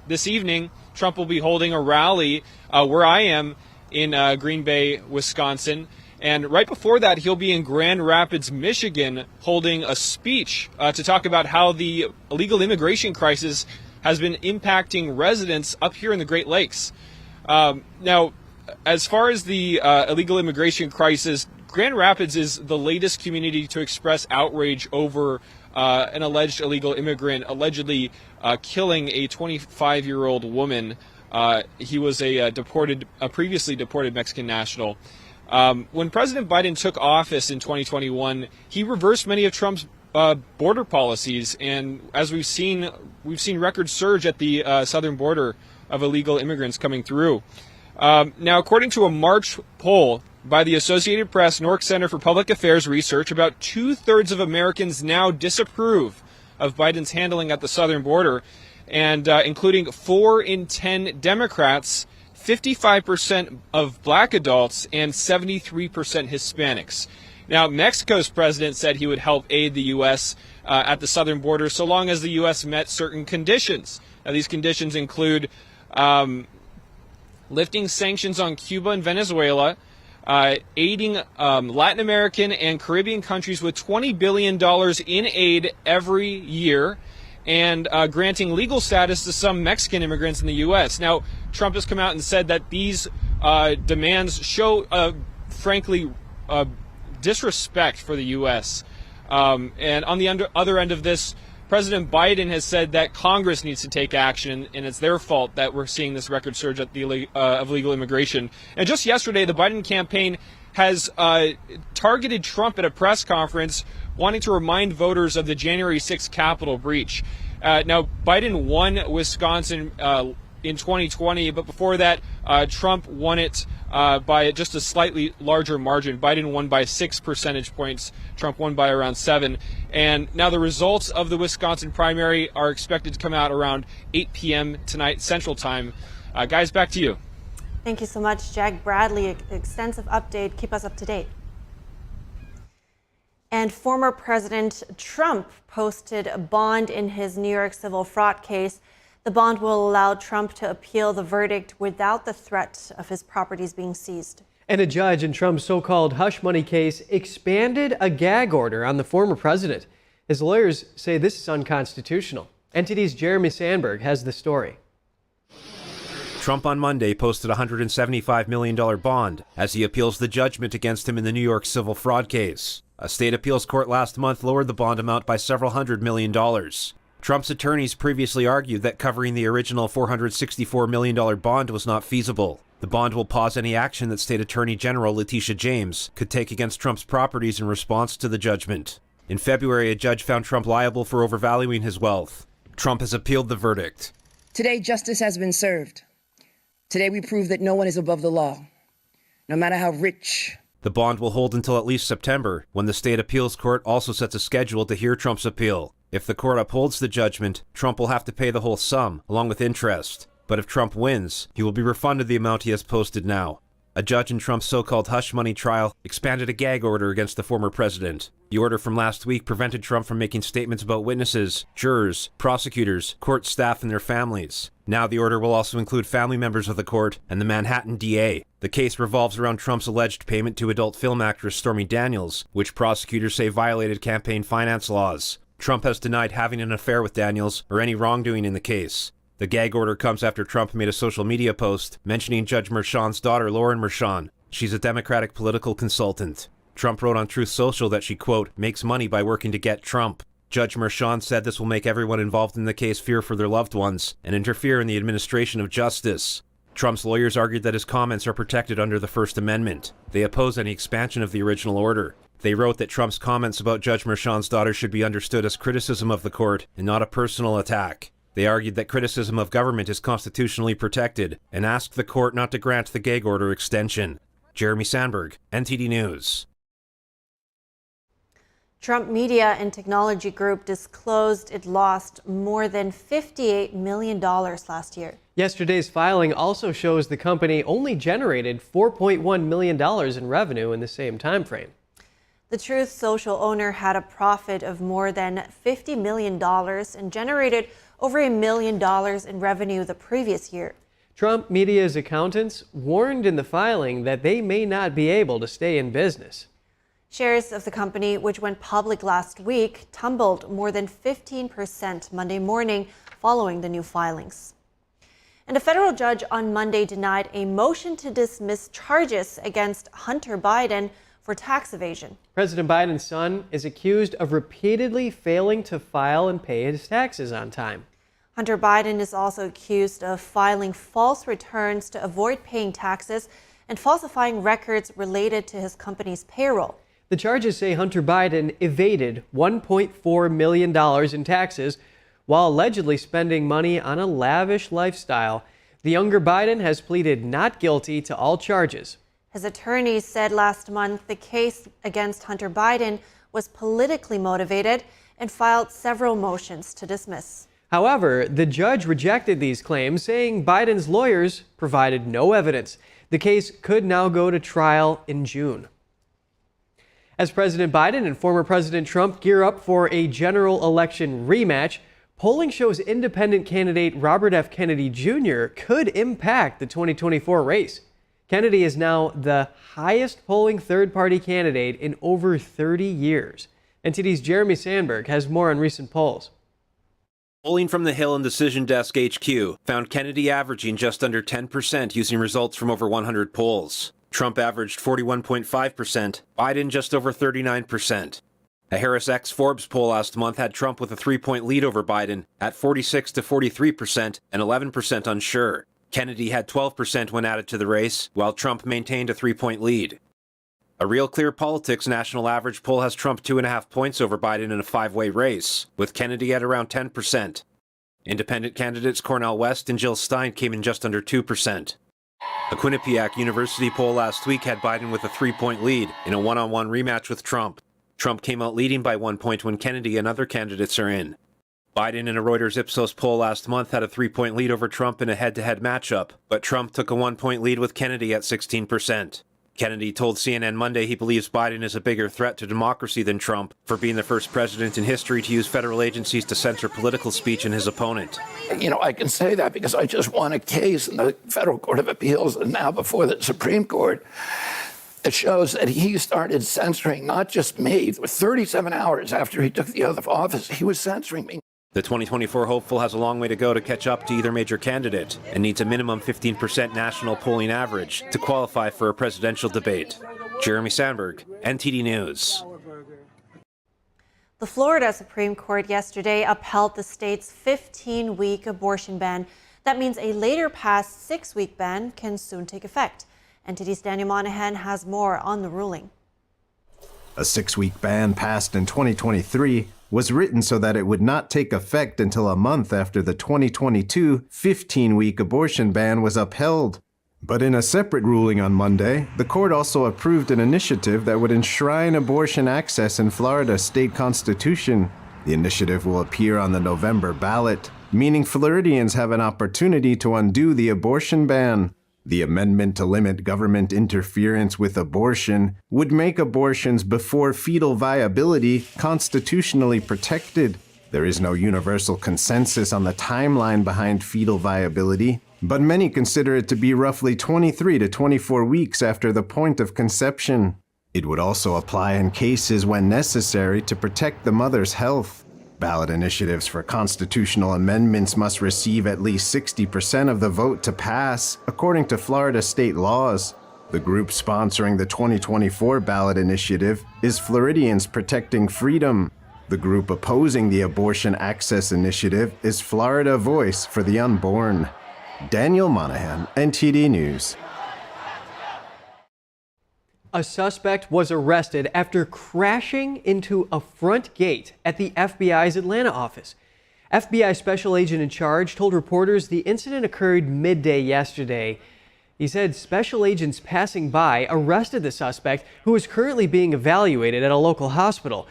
This evening, Trump will be holding a rally where I am in Green Bay, Wisconsin. And right before that, he'll be in Grand Rapids, Michigan, holding a speech to talk about how the illegal immigration crisis has been impacting residents up here in the Great Lakes. Now, as far as the illegal immigration crisis, Grand Rapids is the latest community to express outrage over an alleged illegal immigrant allegedly killing a 25-year-old woman. He was a previously deported Mexican national. When President Biden took office in 2021, he reversed many of Trump's border policies, and as we've seen records surge at the southern border of illegal immigrants coming through. Now, according to a March poll by the Associated Press Nork Center for Public Affairs Research, about 2/3 of Americans now disapprove of Biden's handling at the southern border, and including 4 in 10 Democrats, 55% of black adults, and 73% Hispanics. Now, Mexico's president said he would help aid the U.S. At the southern border so long as the U.S. met certain conditions. Now, these conditions include lifting sanctions on Cuba and Venezuela, aiding Latin American and Caribbean countries with $20 billion in aid every year, and granting legal status to some Mexican immigrants in the U.S. Now, Trump has come out and said that these demands show, frankly, disrespect for the U.S. And on the other end of this, President Biden has said that Congress needs to take action, and it's their fault that we're seeing this record surge of illegal immigration. And just yesterday, the Biden campaign has targeted Trump at a press conference, wanting to remind voters of the January 6th Capitol breach. Now, Biden won Wisconsin in 2020, but before that, Trump won it by just a slightly larger margin. Biden won by 6 percentage points. Trump won by around 7. And now the results of the Wisconsin primary are expected to come out around 8 p.m. tonight, Central Time. Guys, back to you. Thank you so much, Jack Bradley. Extensive update. Keep us up to date. And former President Trump posted a bond in his New York civil fraud case. The bond will allow Trump to appeal the verdict without the threat of his properties being seized. And a judge in Trump's so-called hush money case expanded a gag order on the former president. His lawyers say this is unconstitutional. NTD's Jeremy Sandberg has the story. Trump on Monday posted a $175 million bond as he appeals the judgment against him in the New York civil fraud case. A state appeals court last month lowered the bond amount by several $100 million. Trump's attorneys previously argued that covering the original $464 million bond was not feasible. The bond will pause any action that State Attorney General Letitia James could take against Trump's properties in response to the judgment. In February, a judge found Trump liable for overvaluing his wealth. Trump has appealed the verdict. Today, justice has been served. Today, we prove that no one is above the law, no matter how rich. The bond will hold until at least September, when the state appeals court also sets a schedule to hear Trump's appeal. If the court upholds the judgment, Trump will have to pay the whole sum, along with interest. But if Trump wins, he will be refunded the amount he has posted now. A judge in Trump's so-called hush money trial expanded a gag order against the former president. The order from last week prevented Trump from making statements about witnesses, jurors, prosecutors, court staff, and their families. Now the order will also include family members of the court and the Manhattan DA. The case revolves around Trump's alleged payment to adult film actress Stormy Daniels, which prosecutors say violated campaign finance laws. Trump has denied having an affair with Daniels or any wrongdoing in the case. The gag order comes after Trump made a social media post mentioning Judge Merchan's daughter, Lauren Merchan. She's a Democratic political consultant. Trump wrote on Truth Social that she, quote, makes money by working to get Trump. Judge Merchan said this will make everyone involved in the case fear for their loved ones and interfere in the administration of justice. Trump's lawyers argued that his comments are protected under the First Amendment. They oppose any expansion of the original order. They wrote that Trump's comments about Judge Merchan's daughter should be understood as criticism of the court and not a personal attack. They argued that criticism of government is constitutionally protected and asked the court not to grant the gag order extension. Jeremy Sandberg, NTD News. Trump Media and Technology Group disclosed it lost more than $58 million last year. Yesterday's filing also shows the company only generated $4.1 million in revenue in the same time frame. The Truth Social owner had a profit of more than $50 million and generated over $1 million in revenue the previous year. Trump Media's accountants warned in the filing that they may not be able to stay in business. Shares of the company, which went public last week, tumbled more than 15% Monday morning following the new filings. And a federal judge on Monday denied a motion to dismiss charges against Hunter Biden for tax evasion. President Biden's son is accused of repeatedly failing to file and pay his taxes on time. Hunter Biden is also accused of filing false returns to avoid paying taxes and falsifying records related to his company's payroll. The charges say Hunter Biden evaded $1.4 million in taxes while allegedly spending money on a lavish lifestyle. The younger Biden has pleaded not guilty to all charges. His attorneys said last month the case against Hunter Biden was politically motivated and filed several motions to dismiss. However, the judge rejected these claims, saying Biden's lawyers provided no evidence. The case could now go to trial in June. As President Biden and former President Trump gear up for a general election rematch, polling shows independent candidate Robert F. Kennedy Jr. could impact the 2024 race. Kennedy is now the highest polling third-party candidate in over 30 years. NTD's Jeremy Sandberg has more on recent polls. Polling from the Hill and Decision Desk HQ found Kennedy averaging just under 10% using results from over 100 polls. Trump averaged 41.5%, Biden just over 39%. A Harris X Forbes poll last month had Trump with a 3-point lead over Biden at 46 to 43% and 11% unsure. Kennedy had 12% when added to the race, while Trump maintained a 3-point lead. A Real Clear Politics national average poll has Trump 2.5 points over Biden in a 5-way race, with Kennedy at around 10%. Independent candidates Cornel West and Jill Stein came in just under 2%. A Quinnipiac University poll last week had Biden with a 3-point lead in a one-on-one rematch with Trump. Trump came out leading by 1 point when Kennedy and other candidates are in. Biden in a Reuters Ipsos poll last month had a 3-point lead over Trump in a head-to-head matchup, but Trump took a 1-point lead with Kennedy at 16%. Kennedy told CNN Monday he believes Biden is a bigger threat to democracy than Trump for being the first president in history to use federal agencies to censor political speech in his opponent. You know, I can say that because I just won a case in the Federal Court of Appeals and now before the Supreme Court. It shows that he started censoring not just me. 37 hours after he took the oath of office, he was censoring me. The 2024 hopeful has a long way to go to catch up to either major candidate and needs a minimum 15% national polling average to qualify for a presidential debate. Jeremy Sandberg, NTD News. The Florida Supreme Court yesterday upheld the state's 15-week abortion ban. That means a later passed 6-week ban can soon take effect. NTD's Daniel Monahan has more on the ruling. A 6-week ban passed in 2023 was written so that it would not take effect until a month after the 2022 15-week abortion ban was upheld. But in a separate ruling on Monday, the court also approved an initiative that would enshrine abortion access in Florida's state constitution. The initiative will appear on the November ballot, meaning Floridians have an opportunity to undo the abortion ban. The amendment to limit government interference with abortion would make abortions before fetal viability constitutionally protected. There is no universal consensus on the timeline behind fetal viability, but many consider it to be roughly 23 to 24 weeks after the point of conception. It would also apply in cases when necessary to protect the mother's health. Ballot initiatives for constitutional amendments must receive at least 60% of the vote to pass, according to Florida state laws. The group sponsoring the 2024 ballot initiative is Floridians Protecting Freedom. The group opposing the abortion access initiative is Florida Voice for the Unborn. Daniel Monahan, NTD News. A suspect was arrested after crashing into a front gate at the FBI's Atlanta office. FBI special agent in charge told reporters the incident occurred midday yesterday. He said special agents passing by arrested the suspect, who is currently being evaluated at a local hospital.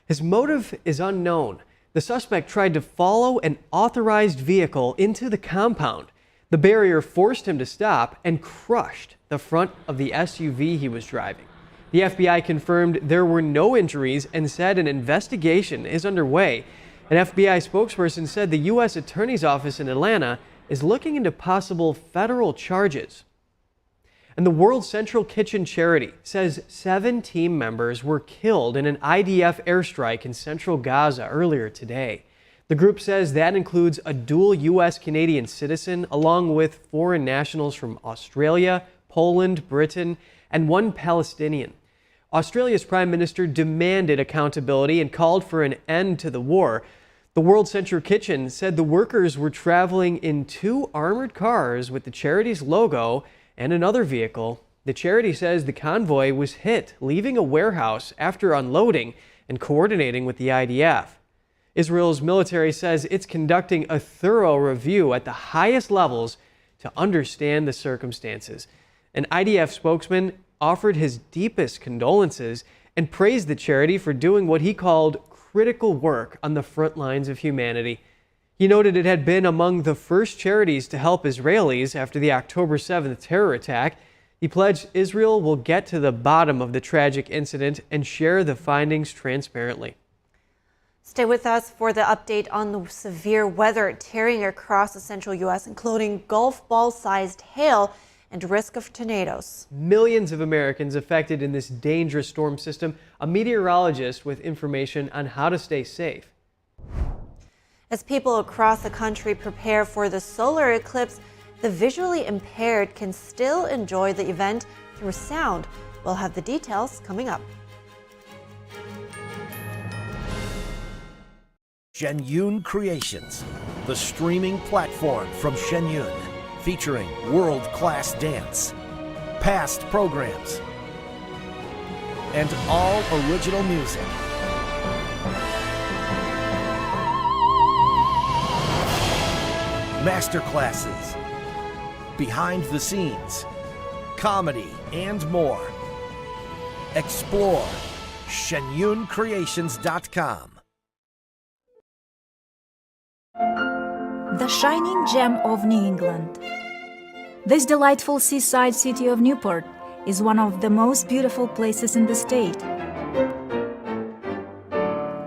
His motive is unknown. The suspect tried to follow an authorized vehicle into the compound. The barrier forced him to stop and crushed the front of the SUV he was driving. The FBI confirmed there were no injuries and said an investigation is underway. An FBI spokesperson said the U.S. Attorney's Office in Atlanta is looking into possible federal charges. And the World Central Kitchen charity says 7 team members were killed in an IDF airstrike in central Gaza earlier today. The group says that includes a dual U.S.-Canadian citizen, along with foreign nationals from Australia, Poland, Britain, and 1 Palestinian. Australia's Prime Minister demanded accountability and called for an end to the war. The World Central Kitchen said the workers were traveling in 2 armored cars with the charity's logo and another vehicle. The charity says the convoy was hit leaving a warehouse after unloading and coordinating with the IDF. Israel's military says it's conducting a thorough review at the highest levels to understand the circumstances. An IDF spokesman offered his deepest condolences and praised the charity for doing what he called critical work on the front lines of humanity. He noted it had been among the first charities to help Israelis after the October 7th terror attack. He pledged Israel will get to the bottom of the tragic incident and share the findings transparently. Stay with us for the update on the severe weather tearing across the central U.S., including golf ball-sized hail and risk of tornadoes. Millions of Americans affected in this dangerous storm system. A meteorologist with information on how to stay safe. As people across the country prepare for the solar eclipse, the visually impaired can still enjoy the event through sound. We'll have the details coming up. Shen Yun Creations, the streaming platform from Shen Yun, featuring world-class dance, past programs, and all original music. Masterclasses, behind the scenes, comedy, and more. Explore shenyuncreations.com. The shining gem of New England. This delightful seaside city of Newport is one of the most beautiful places in the state.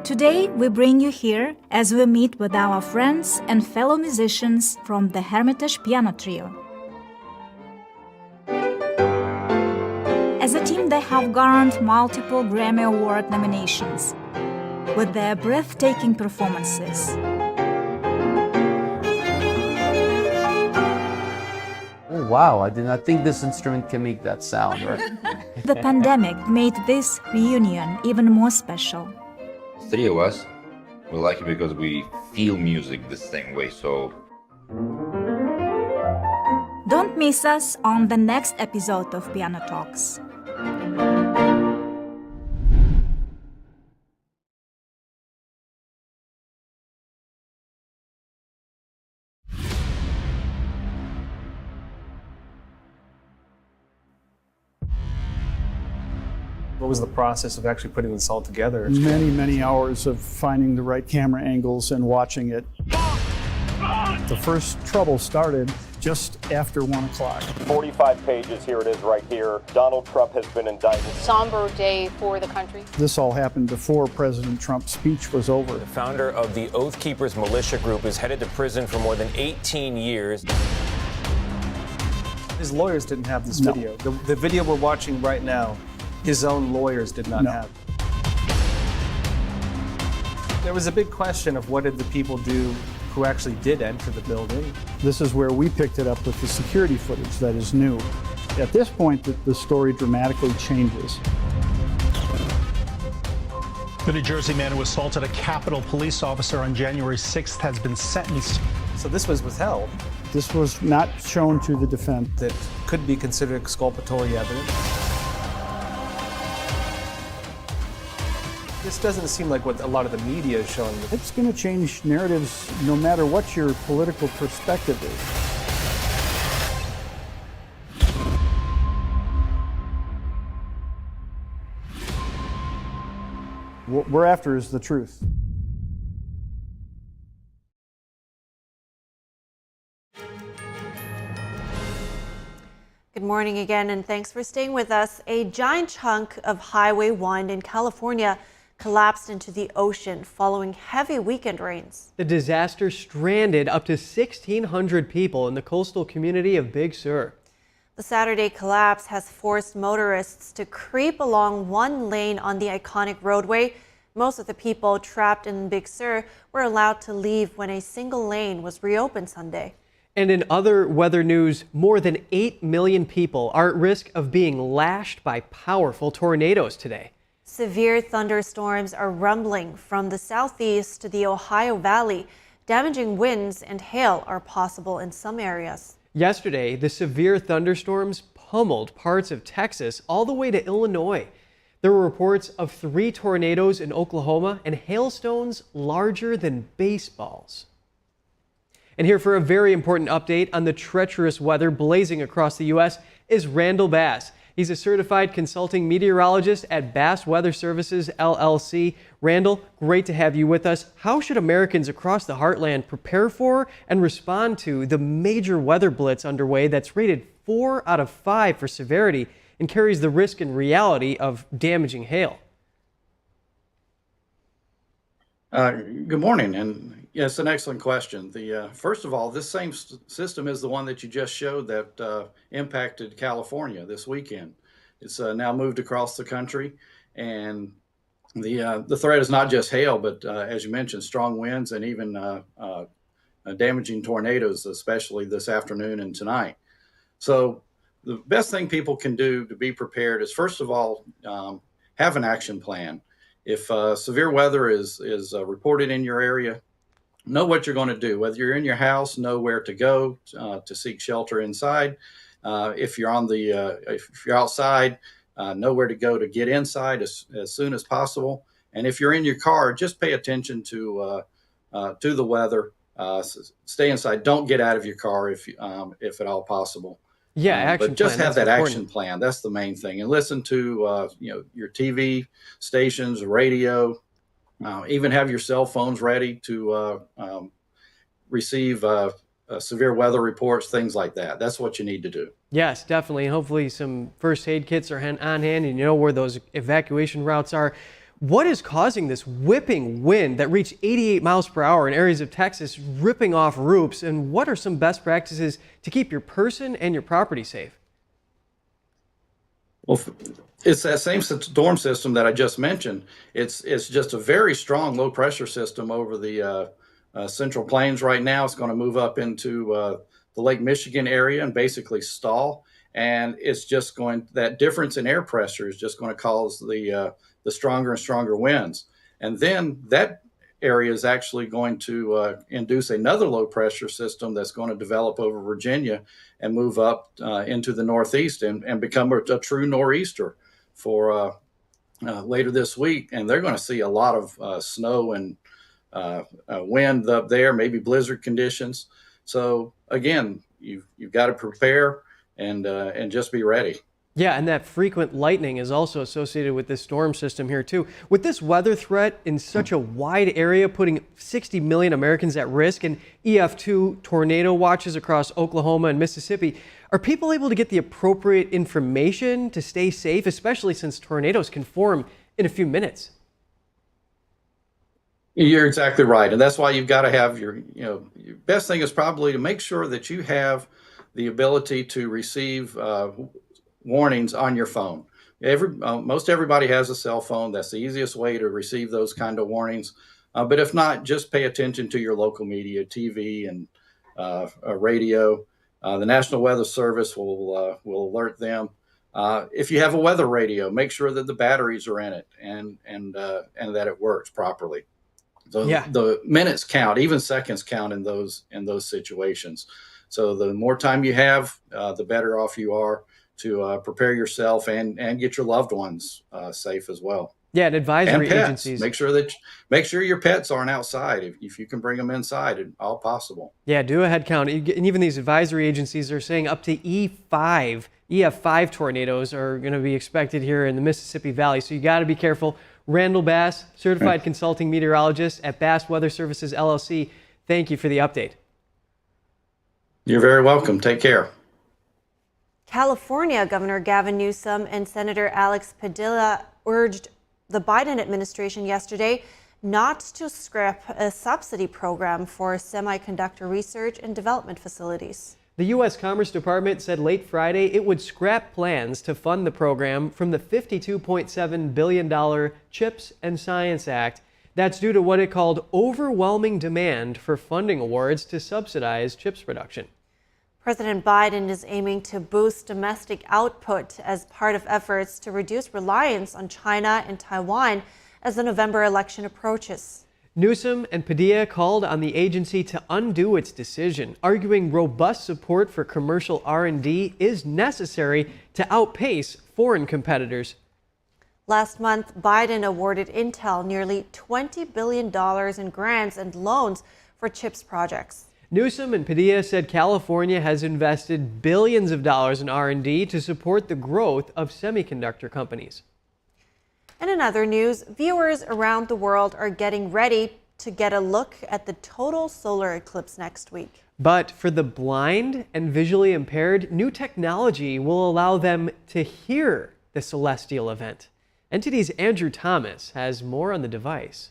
Today, we bring you here as we meet with our friends and fellow musicians from the Hermitage Piano Trio. As a team, they have garnered multiple Grammy Award nominations with their breathtaking performances. Oh, wow, I did not think this instrument can make that sound, right? The pandemic made this reunion even more special. 3 of us, we like it because we feel music the same way, so... Don't miss us on the next episode of Piano Talks. What was the process of actually putting this all together? Many, many hours of finding the right camera angles and watching it. The first trouble started just after 1 o'clock. 45 pages, here it is right here. Donald Trump has been indicted. Somber day for the country. This all happened before President Trump's speech was over. The founder of the Oath Keepers militia group is headed to prison for more than 18 years. His lawyers didn't have this video. The video we're watching right now, his own lawyers did not have. There was a big question of what did the people do who actually did enter the building. This is where we picked it up with the security footage that is new. At this point, the story dramatically changes. The New Jersey man who assaulted a Capitol police officer on January 6th has been sentenced. So this was withheld. This was not shown to the defense. That could be considered exculpatory evidence. This doesn't seem like what a lot of the media is showing. It's going to change narratives no matter what your political perspective is. What we're after is the truth. Good morning again, and thanks for staying with us. A giant chunk of Highway 1 in California collapsed into the ocean following heavy weekend rains. The disaster stranded up to 1,600 people in the coastal community of Big Sur. The Saturday collapse has forced motorists to creep along one lane on the iconic roadway. Most of the people trapped in Big Sur were allowed to leave when a single lane was reopened Sunday. And in other weather news, more than 8 million people are at risk of being lashed by powerful tornadoes today. Severe thunderstorms are rumbling from the southeast to the Ohio Valley. Damaging winds and hail are possible in some areas. Yesterday, the severe thunderstorms pummeled parts of Texas all the way to Illinois. There were reports of 3 tornadoes in Oklahoma and hailstones larger than baseballs. And here for a very important update on the treacherous weather blazing across the U.S. is Randall Bass. He's a certified consulting meteorologist at Bass Weather Services, LLC. Randall, great to have you with us. How should Americans across the heartland prepare for and respond to the major weather blitz underway that's rated 4 out of 5 for severity and carries the risk and reality of damaging hail? Good morning, and yes, an excellent question. First of all, this same system is the one that you just showed that impacted California this weekend. It's now moved across the country, and the threat is not just hail, but as you mentioned, strong winds and even damaging tornadoes, especially this afternoon and tonight. So the best thing people can do to be prepared is, first of all, have an action plan. If severe weather is reported in your area, know what you're going to do. Whether you're in your house, know where to go to seek shelter inside. If you're outside, know where to go to get inside as soon as possible. And if you're in your car, just pay attention to the weather. Stay inside. Don't get out of your car if at all possible. Yeah, action but just plan, have that's that important. action plan. That's the main thing. And listen to your TV stations, radio. Even have your cell phones ready to receive severe weather reports, things like that. That's what you need to do. Yes, definitely. And hopefully some first aid kits are on hand and you know where those evacuation routes are. What is causing this whipping wind that reached 88 miles per hour in areas of Texas, ripping off roofs? And what are some best practices to keep your person and your property safe? Well, it's that same storm system that I just mentioned. It's just a very strong low pressure system over the Central Plains right now. It's going to move up into the Lake Michigan area and basically stall. And it's just that difference in air pressure is just going to cause the stronger and stronger winds. And then that area is actually going to induce another low pressure system that's going to develop over Virginia and move up into the northeast and become a true nor'easter for later this week. And they're going to see a lot of snow and wind up there, maybe blizzard conditions. So again, you've got to prepare and just be ready. Yeah, and that frequent lightning is also associated with this storm system here too. With this weather threat in such a wide area, putting 60 million Americans at risk, and EF2 tornado watches across Oklahoma and Mississippi, are people able to get the appropriate information to stay safe, especially since tornadoes can form in a few minutes? You're exactly right. And that's why you've got to have your best thing is probably to make sure that you have the ability to receive warnings on your phone. Most everybody has a cell phone. That's the easiest way to receive those kind of warnings. But if not, just pay attention to your local media, TV and radio. The National Weather Service will alert them. If you have a weather radio, make sure that the batteries are in it and that it works properly. The minutes count, even seconds count in those situations. So the more time you have, the better off you are to prepare yourself and get your loved ones safe as well. Yeah, and advisory agencies. Make sure your pets aren't outside. If you can bring them inside, if all possible. Yeah, do a head count. And even these advisory agencies are saying up to EF5 tornadoes are going to be expected here in the Mississippi Valley. So you got to be careful. Randall Bass, certified consulting meteorologist at Bass Weather Services LLC. Thank you for the update. You're very welcome. Take care. California Governor Gavin Newsom and Senator Alex Padilla urged the Biden administration yesterday not to scrap a subsidy program for semiconductor research and development facilities. The U.S. Commerce Department said late Friday it would scrap plans to fund the program from the $52.7 billion CHIPS and Science Act. That's due to what it called overwhelming demand for funding awards to subsidize chips production. President Biden is aiming to boost domestic output as part of efforts to reduce reliance on China and Taiwan as the November election approaches. Newsom and Padilla called on the agency to undo its decision, arguing robust support for commercial R&D is necessary to outpace foreign competitors. Last month, Biden awarded Intel nearly $20 billion in grants and loans for chips projects. Newsom and Padilla said California has invested billions of dollars in R&D to support the growth of semiconductor companies. And in other news, viewers around the world are getting ready to get a look at the total solar eclipse next week. But for the blind and visually impaired, new technology will allow them to hear the celestial event. NTD's Andrew Thomas has more on the device.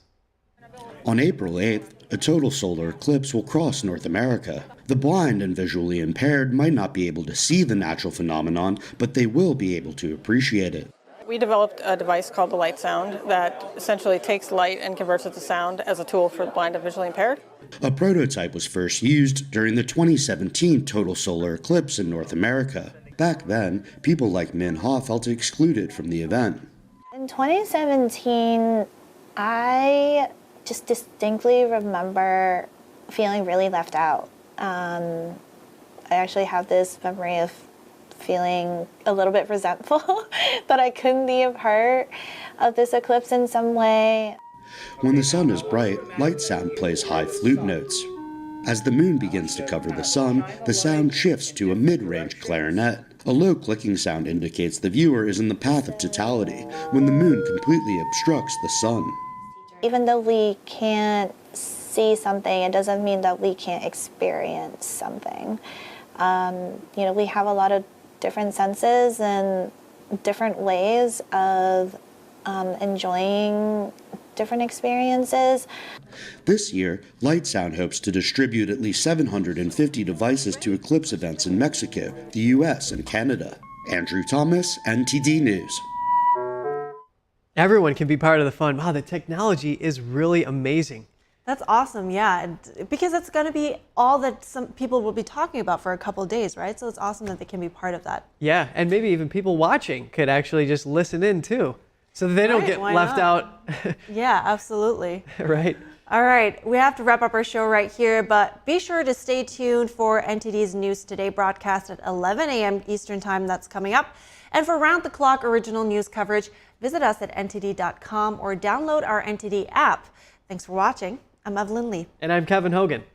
On April 8th, a total solar eclipse will cross North America. The blind and visually impaired might not be able to see the natural phenomenon, but they will be able to appreciate it. We developed a device called the Light Sound that essentially takes light and converts it to sound as a tool for the blind and visually impaired. A prototype was first used during the 2017 total solar eclipse in North America. Back then, people like Min Ha felt excluded from the event. In 2017, I just distinctly remember feeling really left out. I actually have this memory of feeling a little bit resentful that I couldn't be a part of this eclipse in some way. When the sun is bright, light sound plays high flute notes. As the moon begins to cover the sun, the sound shifts to a mid-range clarinet. A low clicking sound indicates the viewer is in the path of totality, when the moon completely obstructs the sun. Even though we can't see something, it doesn't mean that we can't experience something. We have a lot of different senses and different ways of enjoying different experiences. This year, Light Sound hopes to distribute at least 750 devices to Eclipse events in Mexico, the US, and Canada. Andrew Thomas, NTD News. Everyone can be part of the fun. Wow, the technology is really amazing. That's awesome, yeah, because it's going to be all that some people will be talking about for a couple of days, right? So it's awesome that they can be part of that. Yeah, and maybe even people watching could actually just listen in too, so that they don't get left out. Yeah, absolutely. Right. All right, we have to wrap up our show right here, but be sure to stay tuned for NTD's News Today broadcast at 11 a.m. Eastern Time. That's coming up. And for round-the-clock original news coverage, visit us at ntd.com or download our NTD app. Thanks for watching. I'm Evelyn Lee. And I'm Kevin Hogan.